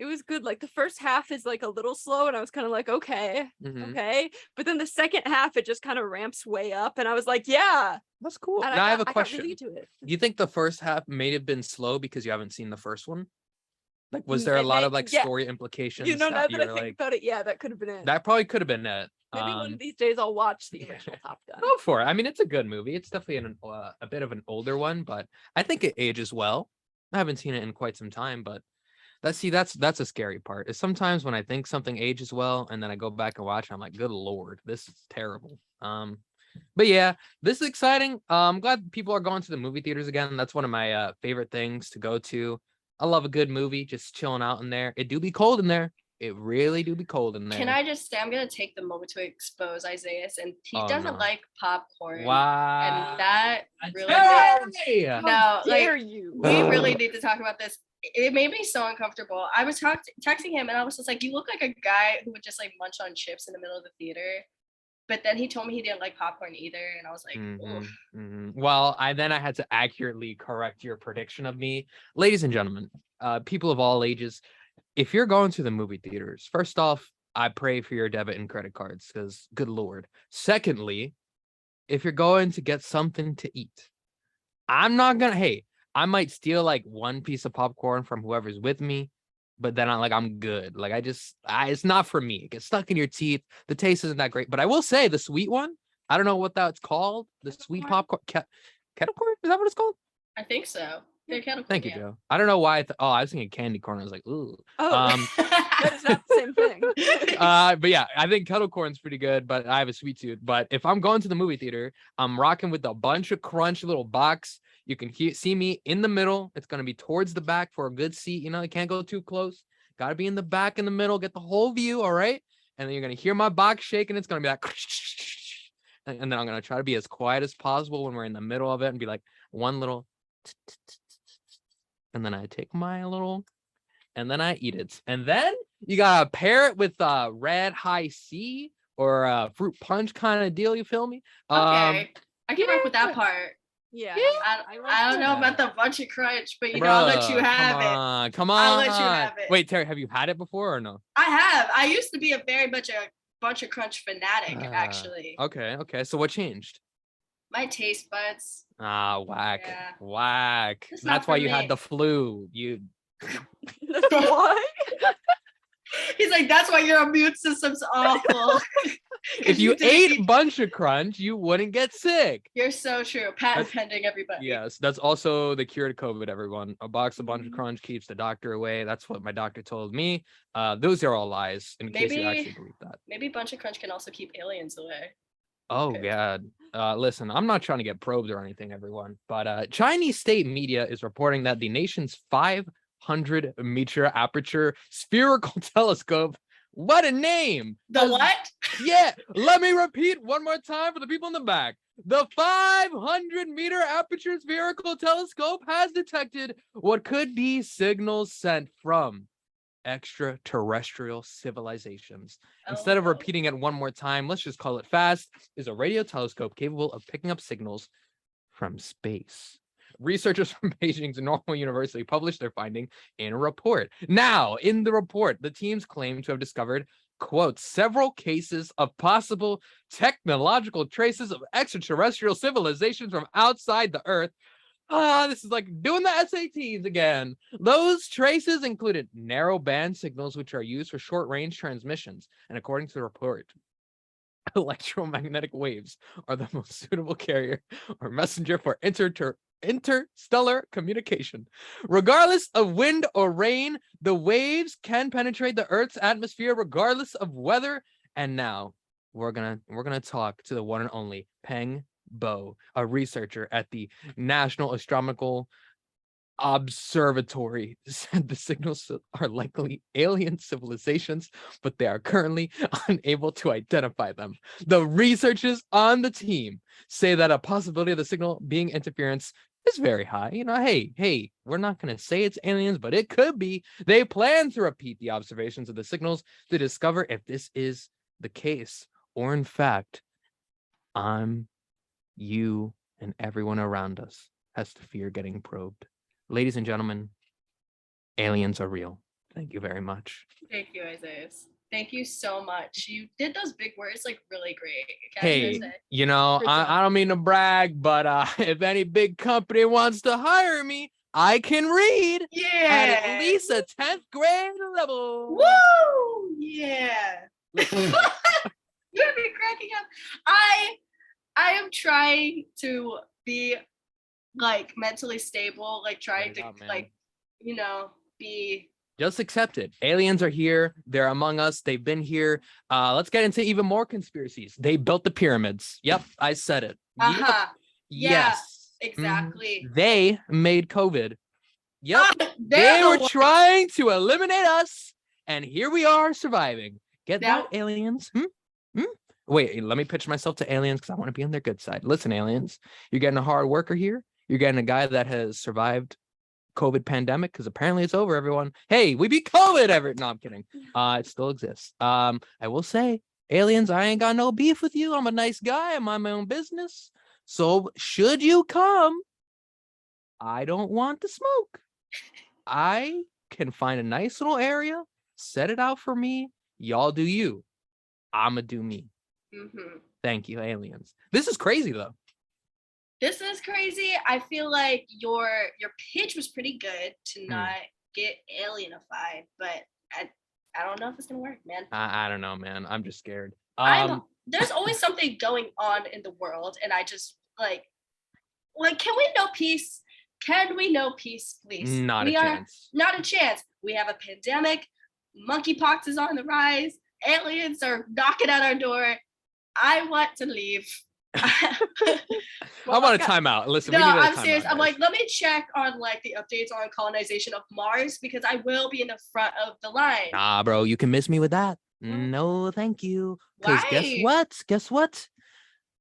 it was good. Like the first half is like a little slow, and I was kind of like, okay, Mhm. okay. But then the second half, it just kind of ramps way up, and I was like, yeah. That's cool. And Now I have a got question. really into it. Do you think the first half may have been slow because you haven't seen the first one? Like, was there a It lot may- of like yeah. story implications? You know, now that that you I were think like, about it, yeah, that could have been it. that probably could have been it. Maybe one of these days I'll watch the original Top Gun. Go for it. I mean, it's a good movie. It's definitely a bit of an older one, but I think it ages well. I haven't seen it in quite some time, but that's a scary part. Is sometimes when I think something ages well and then I go back and watch, I'm like, good lord, this is terrible. But yeah, this is exciting. I'm glad people are going to the movie theaters again. That's one of my favorite things to go to. I love a good movie, just chilling out in there. It do be cold in there. It really do be cold in there. Can I just say, I'm gonna take the moment to expose Isaias, and he Oh, doesn't no. like popcorn. Wow. And that really Hey! How no, dare like, you? we really need to talk about this. It made me so uncomfortable. I was texting him, and I was just like, you look like a guy who would just like munch on chips in the middle of the theater. But then he told me he didn't like popcorn either, and I was like, oof. Well, I had to accurately correct your prediction of me. Ladies and gentlemen, people of all ages, if you're going to the movie theaters, first off, I pray for your debit and credit cards, because good lord. Secondly, if you're going to get something to eat, I might steal like one piece of popcorn from whoever's with me, but then I'm good. Like it's not for me. It gets stuck in your teeth. The taste isn't that great, but I will say the sweet one, I don't know what that's called. The sweet popcorn, kettle corn, is that what it's called? I think so. They're kind of Thank you, Joe. I don't know why. I was thinking candy corn. I was like, ooh. Oh, that is not the same thing. But yeah, I think kettle corn's pretty good, but I have a sweet tooth. But if I'm going to the movie theater, I'm rocking with a bunch of crunch little box. You can see me in the middle. It's going to be towards the back for a good seat. You know, you can't go too close. Got to be in the back, in the middle, get the whole view. All right. And then you're going to hear my box shake, and it's going to be like, and then I'm going to try to be as quiet as possible when we're in the middle of it and be like one little, and then I take my little, and then I eat it. And then you got to pair it with red high C or fruit punch kind of deal. You feel me? Okay. I can work with that part. Yeah. I don't know about the bunch of crunch, but I'll let you have it. Come on. I'll let you have it. Wait, Terry, have you had it before or no? I have. I used to be a very bunch of crunch fanatic, actually. Okay. So what changed? My taste buds. Whack. Yeah. Whack. It's not That's why for you me. had the flu. You What? He's like, that's why your immune system's awful. if you ate bunch of crunch, you wouldn't get sick. You're so true. Patent pending, everybody. Yes, that's also the cure to COVID, everyone. A box of bunch of crunch keeps the doctor away. That's what my doctor told me. Those are all lies, in case you actually believe that. Maybe bunch of crunch can also keep aliens away. Oh, Okay. God. Listen, I'm not trying to get probed or anything, everyone. But Chinese state media is reporting that the nation's 500-meter aperture spherical telescope. What a name! The what? Yeah, let me repeat one more time for the people in the back. The 500-meter aperture spherical telescope has detected what could be signals sent from extraterrestrial civilizations. Instead of repeating it one more time, let's just call it fast, is a radio telescope capable of picking up signals from space. Researchers from Beijing's Normal University published their finding in a report. Now, in the report, the teams claim to have discovered, quote, several cases of possible technological traces of extraterrestrial civilizations from outside the Earth. This is like doing the SATs again. Those traces included narrow band signals, which are used for short range transmissions. And according to the report, electromagnetic waves are the most suitable carrier or messenger for interstellar communication. Regardless of wind or rain, the waves can penetrate the Earth's atmosphere regardless of weather. And now we're gonna talk to the one and only Peng Bo, a researcher at the National Astronomical Observatory, said the signals are likely alien civilizations, but they are currently unable to identify them. The researchers on the team say that a possibility of the signal being interference is very high. Hey, we're not going to say it's aliens, but it could be. They plan to repeat the observations of the signals to discover if this is the case, or in fact, you, and everyone around us has to fear getting probed. Ladies and gentlemen, aliens are real. Thank you very much. Thank you, Isaias. Thank you so much. You did those big words like really great. Hey, I don't mean to brag, but if any big company wants to hire me, I can read at least a 10th grade level. Woo! Yeah. You're gonna be cracking up. I am trying to be like mentally stable, like trying to be. Just accept it. Aliens are here. They're among us. They've been here. Let's get into even more conspiracies. They built the pyramids. Yep, I said it. Yep. Yeah, yes, exactly. They made COVID. Yep, they were trying to eliminate us, and here we are surviving. Get that, aliens? Wait, let me pitch myself to aliens because I want to be on their good side. Listen, aliens, you're getting a hard worker here. You're getting a guy that has survived COVID pandemic because apparently it's over, everyone. Hey, we beat COVID. No, I'm kidding. It still exists. I will say, aliens, I ain't got no beef with you. I'm a nice guy. I mind my own business. So should you come, I don't want to smoke. I can find a nice little area, set it out for me. Y'all do you. I'ma do me. Thank you, aliens. This is crazy though. This is crazy. I feel like your pitch was pretty good to not get alienified, but I don't know if it's gonna work, man. I don't know, man. I'm just scared. There's always something going on in the world, and I just like can we know peace? Can we know peace, please? Not a chance. Not a chance. We have a pandemic. Monkeypox is on the rise. Aliens are knocking at our door. I want to leave. I want a timeout. Listen, no, I'm serious. I'm like, let me check on like the updates on colonization of Mars because I will be in the front of the line. Nah, bro, you can miss me with that. No, thank you. Because guess what?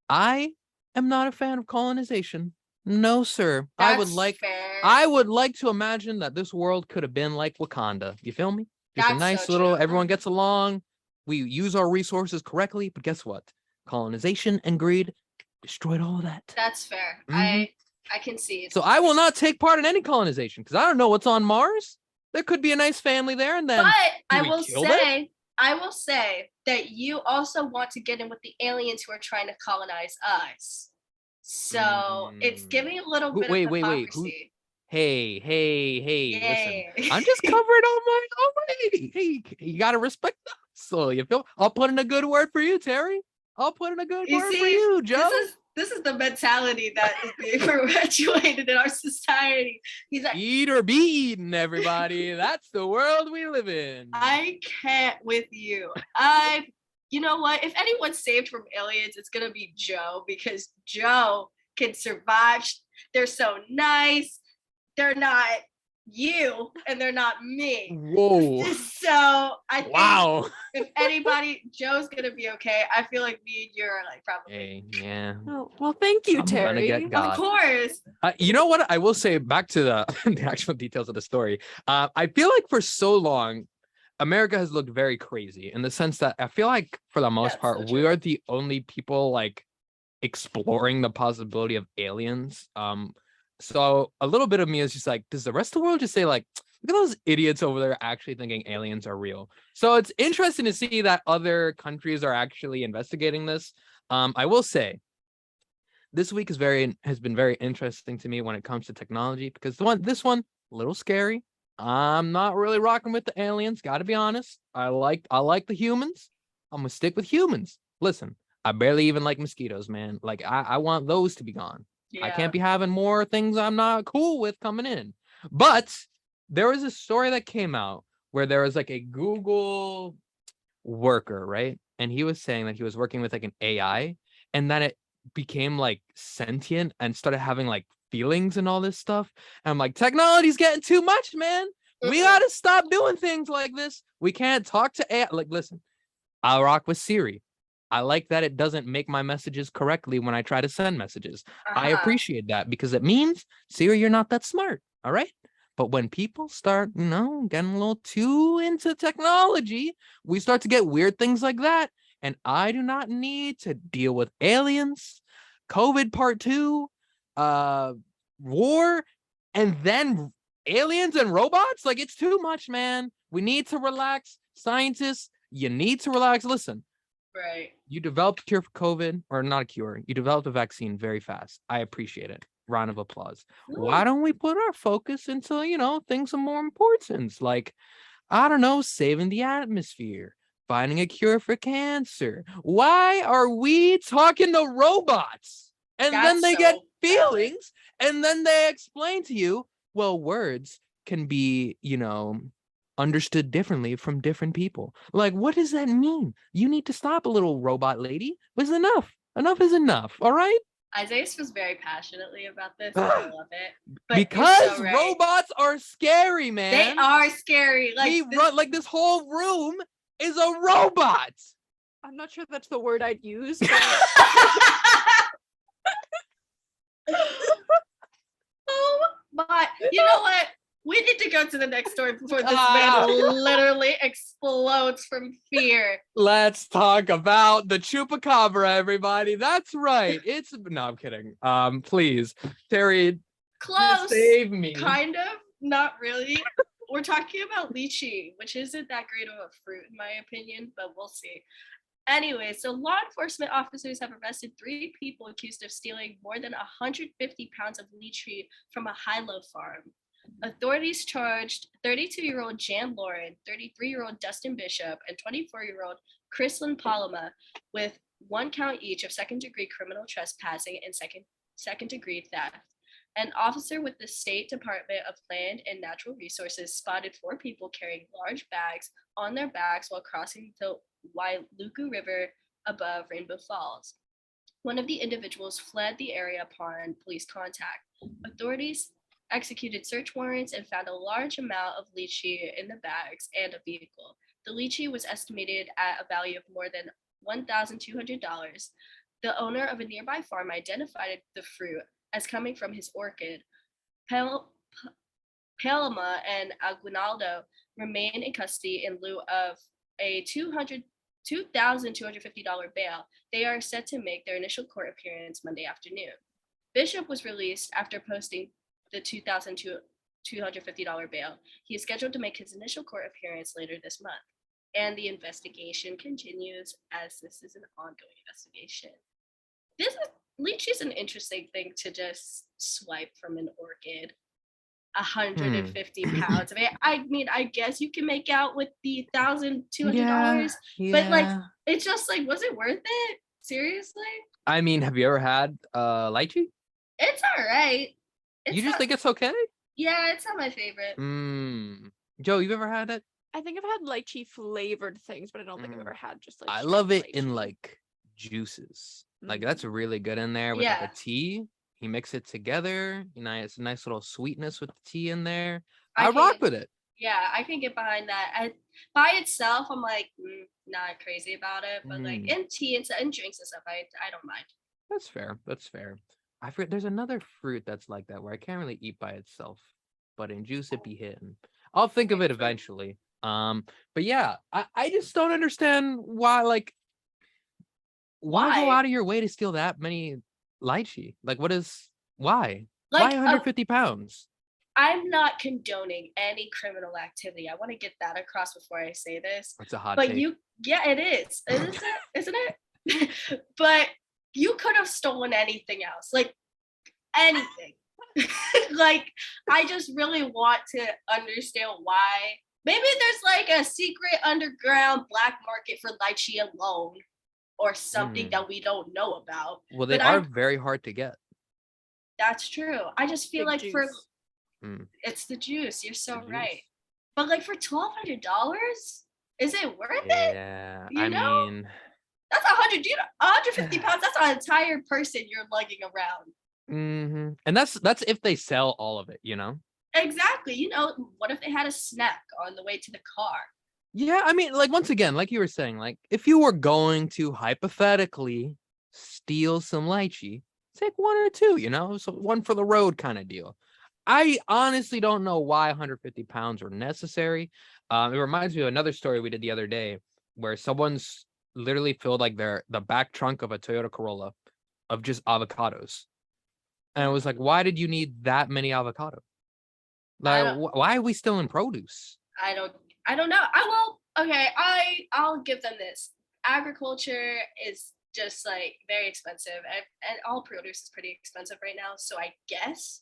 I am not a fan of colonization. No, sir. I would like to imagine that this world could have been like Wakanda. You feel me? Just a nice little, everyone gets along. We use our resources correctly, but guess what? Colonization and greed destroyed all of that. That's fair. I can see it. So I will not take part in any colonization because I don't know what's on Mars. There could be a nice family there, and then. But I will say that you also want to get in with the aliens who are trying to colonize us. So it's giving a little bit of hypocrisy. Hey, listen. I'm just covering all my. Hey, you gotta respect that. So you feel? I'll put in a good word for you, Terry. I'll put in a good word for you, Joe. This is the mentality that is being perpetuated in our society. He's like, eat or be eaten, everybody. That's the world we live in. I can't with you. You know what? If anyone's saved from aliens, it's gonna be Joe because Joe can survive. They're so nice. They're not you and they're not me. Whoa. So I think if anybody, Joe's gonna be okay. I feel like me and you are like probably. Hey, yeah. Oh, well, thank you, Terry. Of course. You know what? I will say back to the actual details of the story. I feel like for so long, America has looked very crazy in the sense that I feel like for the most part, we are the only people like exploring the possibility of aliens. So a little bit of me is just like, does the rest of the world just say like, look at those idiots over there actually thinking aliens are real? So it's interesting to see that other countries are actually investigating this. I will say this week has been very interesting to me when it comes to technology because this one a little scary. I'm not really rocking with the aliens, gotta be honest. I like the humans. I'm gonna stick with humans. Listen, I barely even like mosquitoes, man. Like I want those to be gone. Yeah. I can't be having more things I'm not cool with coming in. But there was a story that came out where there was like a Google worker, right? And he was saying that he was working with like an AI and that it became like sentient and started having like feelings and all this stuff. And I'm like, technology's getting too much, man. We gotta stop doing things like this. We can't talk to AI. Like, listen, I'll rock with Siri. I like that it doesn't make my messages correctly when I try to send messages. I appreciate that because it means, Siri, you're not that smart. All right. But when people start, getting a little too into technology, we start to get weird things like that. And I do not need to deal with aliens, COVID part 2, war, and then aliens and robots. Like, it's too much, man. We need to relax. Scientists, you need to relax. Listen. Right. You developed a cure for COVID, or not a cure. You developed a vaccine very fast. I appreciate it. Round of applause. Ooh. Why don't we put our focus into, things of more importance? Like, I don't know, saving the atmosphere, finding a cure for cancer. Why are we talking to robots? And then they get feelings, and then they explain to you, well, words can be, understood differently from different people. Like, what does that mean? You need to stop, a little robot lady. It's enough. Enough is enough. All right. Isaias was very passionately about this. And I love it. But because robots are scary, man. They are scary. Like this whole room is a robot. I'm not sure that's the word I'd use. Oh my! You know what? We need to go to the next story before this man literally explodes from fear. Let's talk about the chupacabra, everybody. That's right. No, I'm kidding. Please, Terry, close. Save me. Kind of, not really. We're talking about lychee, which isn't that great of a fruit in my opinion, but we'll see. Anyway, so law enforcement officers have arrested 3 people accused of stealing more than 150 pounds of lychee from a high-low farm. Authorities charged 32-year-old Jan Lauren, 33-year-old Dustin Bishop, and 24-year-old Chrislyn Paloma with 1 count each of second-degree criminal trespassing and second-degree theft. An officer with the State Department of Land and Natural Resources spotted 4 people carrying large bags on their backs while crossing the Wailuku River above Rainbow Falls. One of the individuals fled the area upon police contact. Authorities executed search warrants and found a large amount of lychee in the bags and a vehicle. The lychee was estimated at a value of more than $1,200. The owner of a nearby farm identified the fruit as coming from his orchard. Paloma and Aguinaldo remain in custody in lieu of a $2,250 bail. They are set to make their initial court appearance Monday afternoon. Bishop was released after posting the $2,250 bail. He is scheduled to make his initial court appearance later this month. And the investigation continues as this is an ongoing investigation. Lychee is an interesting thing to just swipe from an orchid. 150 pounds of it. I mean, I guess you can make out with the $1,200, but like, it's just like, was it worth it? Seriously? I mean, have you ever had lychee? It's all right. You just think it's okay? Yeah, it's not my favorite. Joe, you've ever had it? I think I've had lychee flavored things, but I don't think I've ever had just like. I love it in like juices. Like that's really good in there with like a tea. You mix it together. It's a nice little sweetness with the tea in there. I rock with it. Yeah, I can get behind that. By itself, I'm like not crazy about it, but like in tea and drinks and stuff, I don't mind. That's fair. That's fair. I forget. There's another fruit that's like that where I can't really eat by itself, but in juice it be hitting. I'll think of it eventually. But yeah, I just don't understand why go out of your way to steal that many lychee? Like, why? Why 150 pounds? I'm not condoning any criminal activity. I want to get that across before I say this. It's a hot take. It is. Isn't it? But you could have stolen anything else. Like, anything. Like, I just really want to understand why. Maybe there's like a secret underground black market for lychee alone or something that we don't know about. Well, they are very hard to get. That's true. I just feel like juice. It's the juice. You're so right. But like for $1,200, is it worth it? Yeah, I mean, That's 150 pounds. That's an entire person you're lugging around. And that's if they sell all of it, you know? Exactly. You know, what if they had a snack on the way to the car? Yeah, I mean, like, once again, like you were saying, like, if you were going to hypothetically steal some lychee, take one or two, you know, so one for the road kind of deal. I honestly don't know why 150 pounds were necessary. It reminds me of another story we did the other day where someone's literally filled like the back trunk of a Toyota Corolla of just avocados. And it was like, why did you need that many avocados? Like, why are we still in produce? I don't know. I'll give them this. Agriculture is just like very expensive, and all produce is pretty expensive right now. So I guess,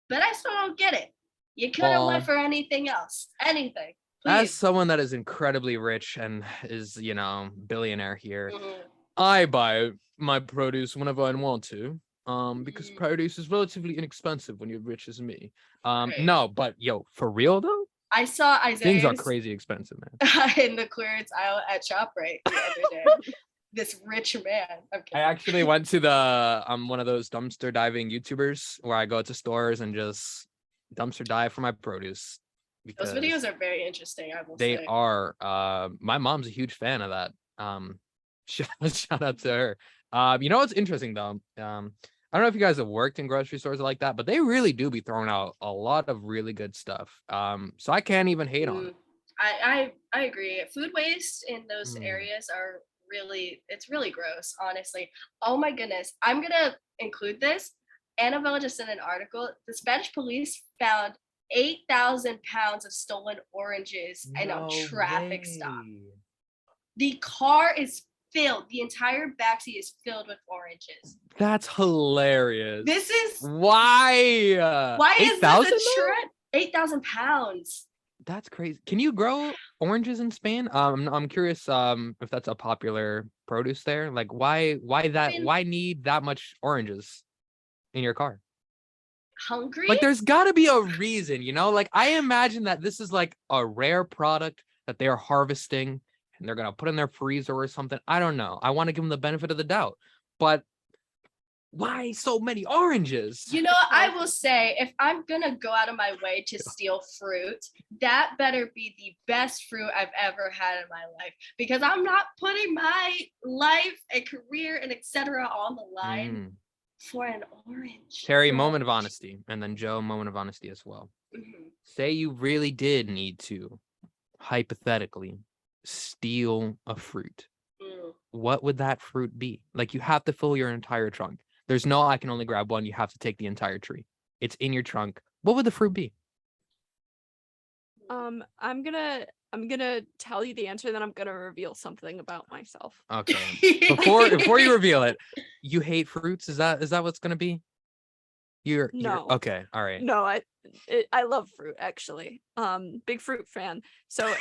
but I still don't get it. You couldn't went for anything else. Anything. As Please. someone that is incredibly rich and is, you know, billionaire here, Mhm. I buy my produce whenever I want to. Because produce is relatively inexpensive when you're rich as me. Right. No, but yo, for real though, I saw Isaias things are crazy expensive, man. in the clearance aisle at ShopRite the other day. This rich man. Okay. I actually went to the one of those dumpster diving YouTubers where I go to stores and just dumpster dive for my produce. Those videos are very interesting, I will say. They are. My mom's a huge fan of that. Shout out to her. You know what's interesting though? I don't know if you guys have worked in grocery stores like that, but they really do be throwing out a lot of really good stuff. So I can't even hate on it. I agree. Food waste in those areas it's really gross, honestly. Oh my goodness. I'm gonna include this. Annabella just sent an article. The Spanish police found 8,000 pounds of stolen oranges in a traffic stop. The car is filled. The entire backseat is filled with oranges. That's hilarious. This is why. Why is this a trend? 8,000 pounds. That's crazy. Can you grow oranges in Spain? I'm curious if that's a popular produce there. Like why need that much oranges in your car? Hungry? Like there's got to be a reason, you know? Like I imagine that this is like a rare product that they are harvesting and they're going to put in their freezer or something. I don't know. I want to give them the benefit of the doubt. But why so many oranges? You know, I will say, if I'm going to go out of my way to steal fruit, that better be the best fruit I've ever had in my life. Because I'm not putting my life and career and etc. on the line for an orange. Terry, moment of honesty. And then Joe, moment of honesty as well. Say you really did need to, hypothetically, steal a fruit. What would that fruit be? Like you have to fill your entire trunk. There's no I can only grab one. You have to take the entire tree. It's in your trunk. What would the fruit be? I'm gonna tell you the answer, then I'm gonna reveal something about myself. Okay. Before you reveal it, you hate fruits? Is that what's gonna be? You're okay. All right. No, I love fruit actually. Big fruit fan. So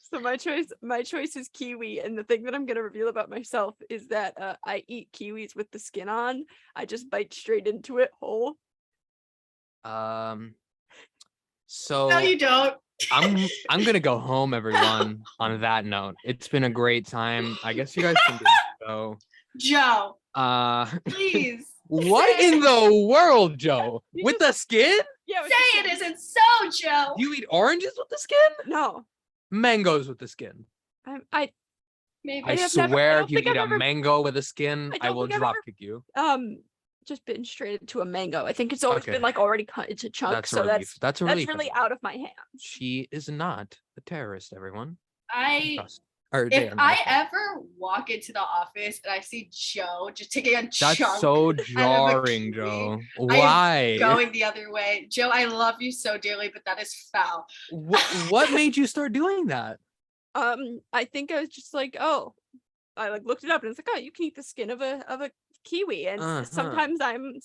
So my choice is kiwi, and the thing that I'm gonna reveal about myself is that I eat kiwis with the skin on. I just bite straight into it whole. So no, you don't. I'm gonna go home, everyone. On that note, it's been a great time. I guess you guys can do the show. Joe, please. What in the world, Joe? With the skin? Yeah. Say it isn't so, Joe. You eat oranges with the skin? No. Mangoes with the skin. I swear, if you eat a mango with a skin, I will drop kick you. Just been straight into a mango. I think it's always been like already cut into chunks. That's really out of my hands. She is not a terrorist, everyone. If I ever walk into the office and I see Joe just taking a chunk, that's so jarring, Joe. Why? I'm going the other way. Joe, I love you so dearly, but that is foul. What made you start doing that? I think I was just like, I like looked it up and it's like, oh, you can eat the skin of a kiwi, and sometimes I'm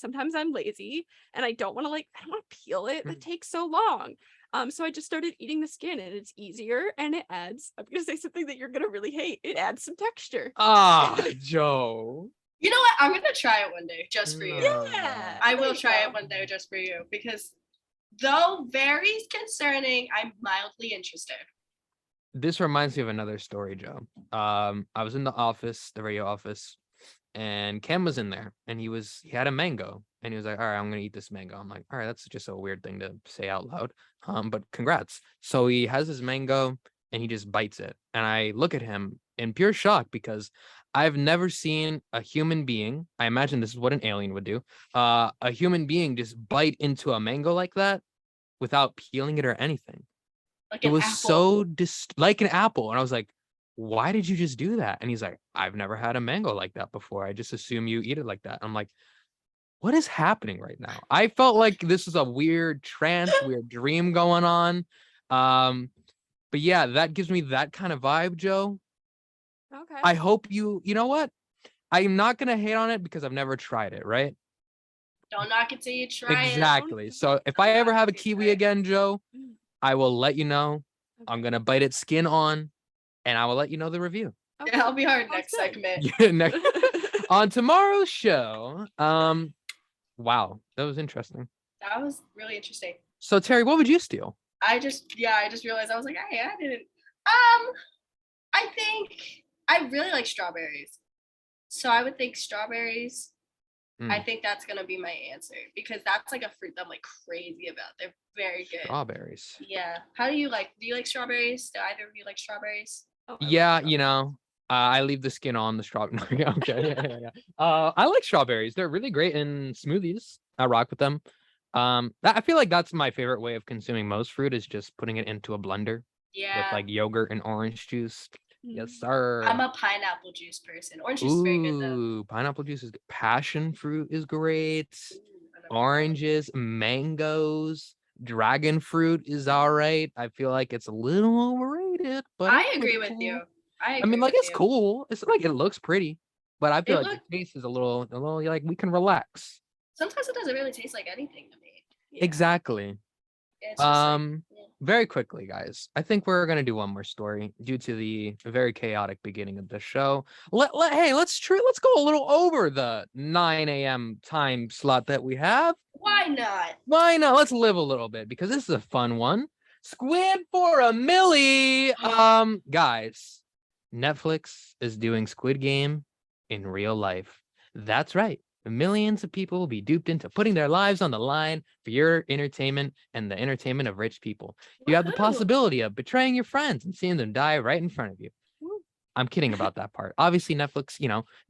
lazy and I don't want to peel it. It takes so long. So I just started eating the skin, and it's easier, and it adds, I'm gonna say something that you're gonna really hate. It adds some texture. Joe. You know what? I'm gonna try it one day just for you. Yeah. I will try it one day just for you, because though very concerning, I'm mildly interested. This reminds me of another story, Joe. I was in the office, the radio office, and Cam was in there, and he had a mango, and he was like, "All right, I'm gonna eat this mango." I'm like, "All right, that's just a weird thing to say out loud." But congrats. So he has his mango, and he just bites it, and I look at him in pure shock because I've never seen a human being. I imagine this is what an alien would do. A human being just bite into a mango like that without peeling it or anything. Like It an was apple. so like an apple. And I was like, why did you just do that? And he's like, I've never had a mango like that before. I just assume you eat it like that. I'm like, what is happening right now? I felt like this was a weird trance, weird dream going on. But yeah, that gives me that kind of vibe, Joe. Okay. I hope you know what? I'm not gonna hate on it because I've never tried it, right? Don't knock it till you try it. Exactly. So if I ever have a kiwi again, Joe, I will let you know. I'm gonna bite its skin on, and I will let you know the review. Okay. That'll be our Sounds next good. segment. Yeah, next on tomorrow's show. Wow, that was interesting. That was really interesting. So Terry, what would you steal? I just realized I was like, hey, I didn't. I think I really like strawberries. So I would think strawberries. I think that's gonna be my answer because that's like a fruit that I'm like crazy about. They're very good. Strawberries. Yeah. How do you like? Do you like strawberries? Do either of you like strawberries? Oh, I love Yeah, strawberries. I leave the skin on the strawberry. Okay, yeah. I like strawberries. They're really great in smoothies. I rock with them. I feel like that's my favorite way of consuming most fruit is just putting it into a blender with Yeah. like yogurt and orange juice. Yes, Mm. sir. I'm a pineapple juice person. Orange juice is very good though. Ooh, pineapple juice is good. Passion fruit is great. Ooh, I never tried that. Oranges, mangoes, dragon fruit is all right. I feel like it's a little overrated, but I it's agree pretty with you. cool. I I agree mean, like with it's you. cool. It's like it looks pretty, but I feel It like look the taste is a little like we can relax. sometimes it doesn't really taste like anything to me. Yeah. Exactly. It's just like yeah. Very quickly, guys. I think we're gonna do one more story due to the very chaotic beginning of the show. Hey, let's go a little over the 9 a.m. time slot that we have. Why not? Why not? Let's live a little bit because this is a fun one. Squid for a milli. Guys, Netflix is doing Squid Game in real life. That's right. Millions of people will be duped into putting their lives on the line for your entertainment and the entertainment of rich people. You have the Woohoo. possibility of betraying your friends and seeing them die right in front of you. Woo. I'm kidding about that part. Obviously, Netflix,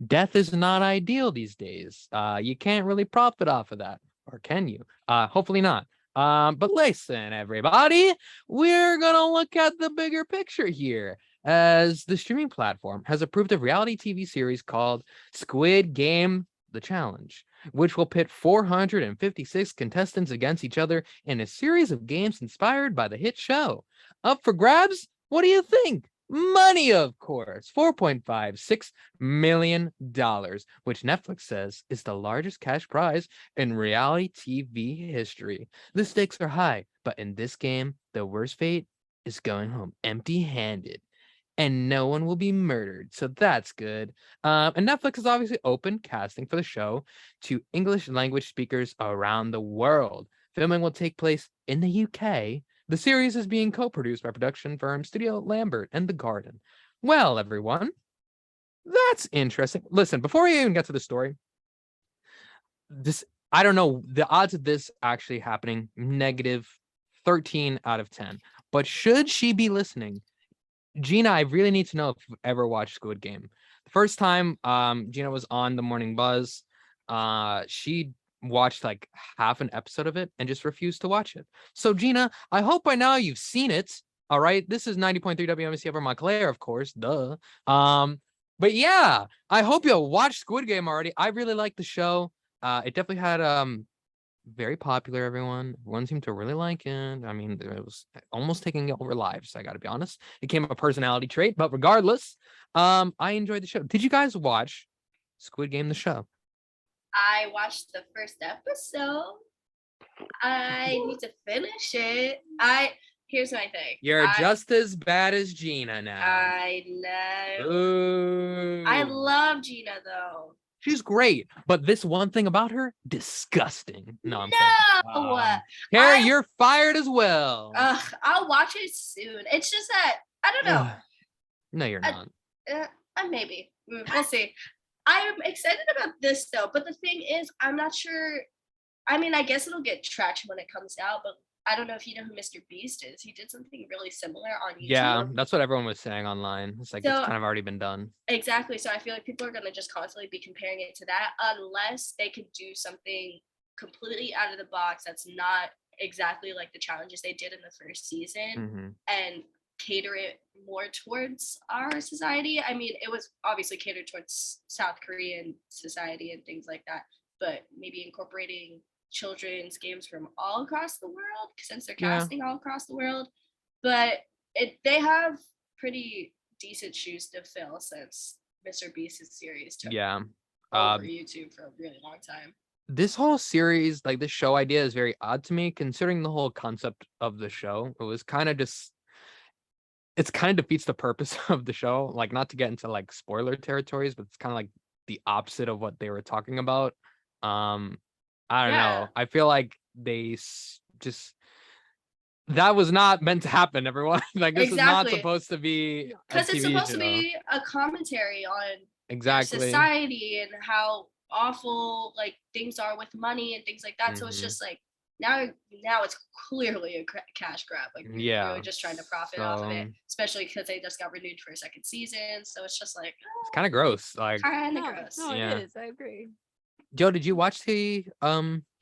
death is not ideal these days. You can't really profit off of that. Or can you? Hopefully not. But listen, everybody, we're gonna look at the bigger picture here as the streaming platform has approved a reality TV series called Squid Game: The Challenge, which will pit 456 contestants against each other in a series of games inspired by the hit show. Up for grabs? What do you think? Money, of course, $4.56 million, which Netflix says is the largest cash prize in reality TV history. The stakes are high, but in this game, the worst fate is going home empty-handed. And no one will be murdered, so that's good. And Netflix is obviously open casting for the show to English language speakers around the world. Filming will take place in the UK. The series is being co-produced by production firm Studio Lambert and The Garden. Well, everyone, that's interesting. Listen, before we even get to the story, I don't know the odds of this actually happening, negative 13 out of 10. But should she be listening, Gina, I really need to know if you've ever watched Squid Game. The first time Gina was on the Morning Buzz, she watched like half an episode of it and just refused to watch it. So Gina, I hope by now you've seen it. All right. This is 90.3 WMC over Montclair, of course. Duh. But yeah, I hope you'll watch Squid Game already. I really like the show. It definitely had very popular. Everyone seemed to really like it. I mean, it was almost taking over lives. I got to be honest. It became a personality trait, but regardless, I enjoyed the show. Did you guys watch Squid Game the show? I watched the first episode. I need to finish it. Here's my thing. You're just as bad as Gina now. I know. Ooh. I love Gina though. She's great, but this one thing about her, disgusting. No, I'm No. kidding. Harry, you're fired as well. I'll watch it soon. It's just that I don't know. No, you're I- not. Maybe. We'll see. I'm excited about this though, but the thing is, I'm not sure. I mean, I guess it'll get traction when it comes out, but I don't know if you know who Mr. Beast is. He did something really similar on YouTube. Yeah, that's what everyone was saying online. It's like it's So- kind of already been done. Exactly. So I feel like people are going to just constantly be comparing it to that unless they could do something completely out of the box that's not exactly like the challenges they did in the first season Hmm. and cater it more towards our society. I mean, it was obviously catered towards South Korean society and things like that, but maybe incorporating children's games from all across the world since they're Yeah. casting all across the world. But they have pretty decent shoes to fill since Mr. Beast's series took Yeah. over YouTube for a really long time. This whole series, like this show idea, is very odd to me, considering the whole concept of the show. It was kind of just, it's kind of defeats the purpose of the show. Like, not to get into like spoiler territories, but it's kind of like the opposite of what they were talking about. I don't Yeah. know. I feel like they just that was not meant to happen, everyone. Like, this is not Exactly. supposed to be a Because it's TV supposed show. to be a commentary on our Exactly. society and how awful like things are with money and things like that. So it's Mhm. just like now it's clearly a cash grab. Like they Yeah. were just trying to profit off of it, So especially because they just got renewed for a second season. So it's just like it's kind of gross. Like, kind of No, gross. no, Yeah. it is. I agree. Joe, did you watch the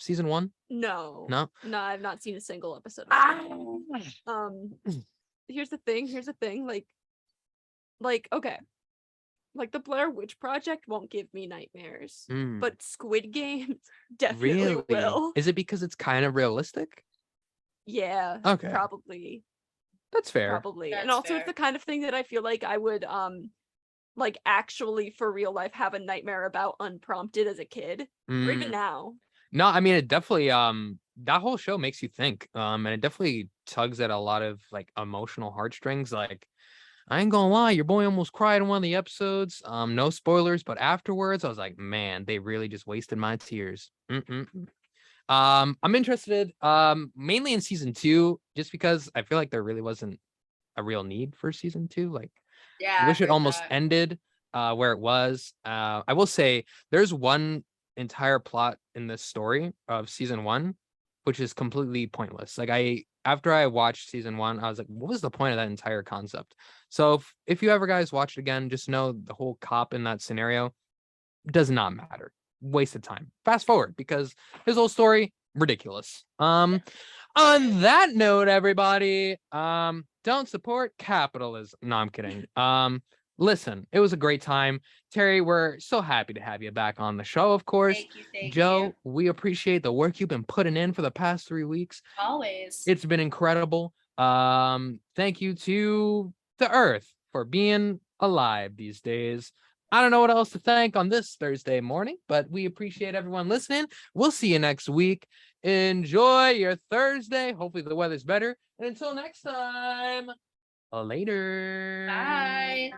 season 1? No. No? No, I've not seen a single episode. Ah. Here's the thing. Like, okay. Like the Blair Witch Project won't give me nightmares, Mm, but Squid Games definitely really? will. Is it because it's kind of realistic? Yeah. Okay. Probably. That's fair. Probably. And That's also it's fair. the kind of thing that I feel like I would like actually for real life have a nightmare about unprompted as a kid. Or even Mm. now. No, I mean, it definitely that whole show makes you think. And it definitely tugs at a lot of like emotional heartstrings. Like, I ain't gonna lie, your boy almost cried in one of the episodes. No spoilers, but afterwards I was like, man, they really just wasted my tears. I'm interested mainly in season 2, just because I feel like there really wasn't a real need for season 2. Like, Yeah. I I wish it heard almost that. ended where it was. I will say there's one entire plot in this story of season 1 which is completely pointless. Like, after I watched season 1, I was like, what was the point of that entire concept? So if you ever guys watch it again, just know the whole cop in that scenario does not matter. Waste of time. Fast forward, because his whole story ridiculous. On that note, everybody, don't support capitalism. No, I'm kidding. Listen, it was a great time. Terry, we're so happy to have you back on the show, of course. Thank Joe, you. we appreciate the work you've been putting in for the past 3 weeks. Always. It's been incredible. Thank you to the Earth for being alive these days. I don't know what else to thank on this Thursday morning, but we appreciate everyone listening. We'll see you next week. Enjoy your Thursday. Hopefully the weather's better. And until next time, later. Bye.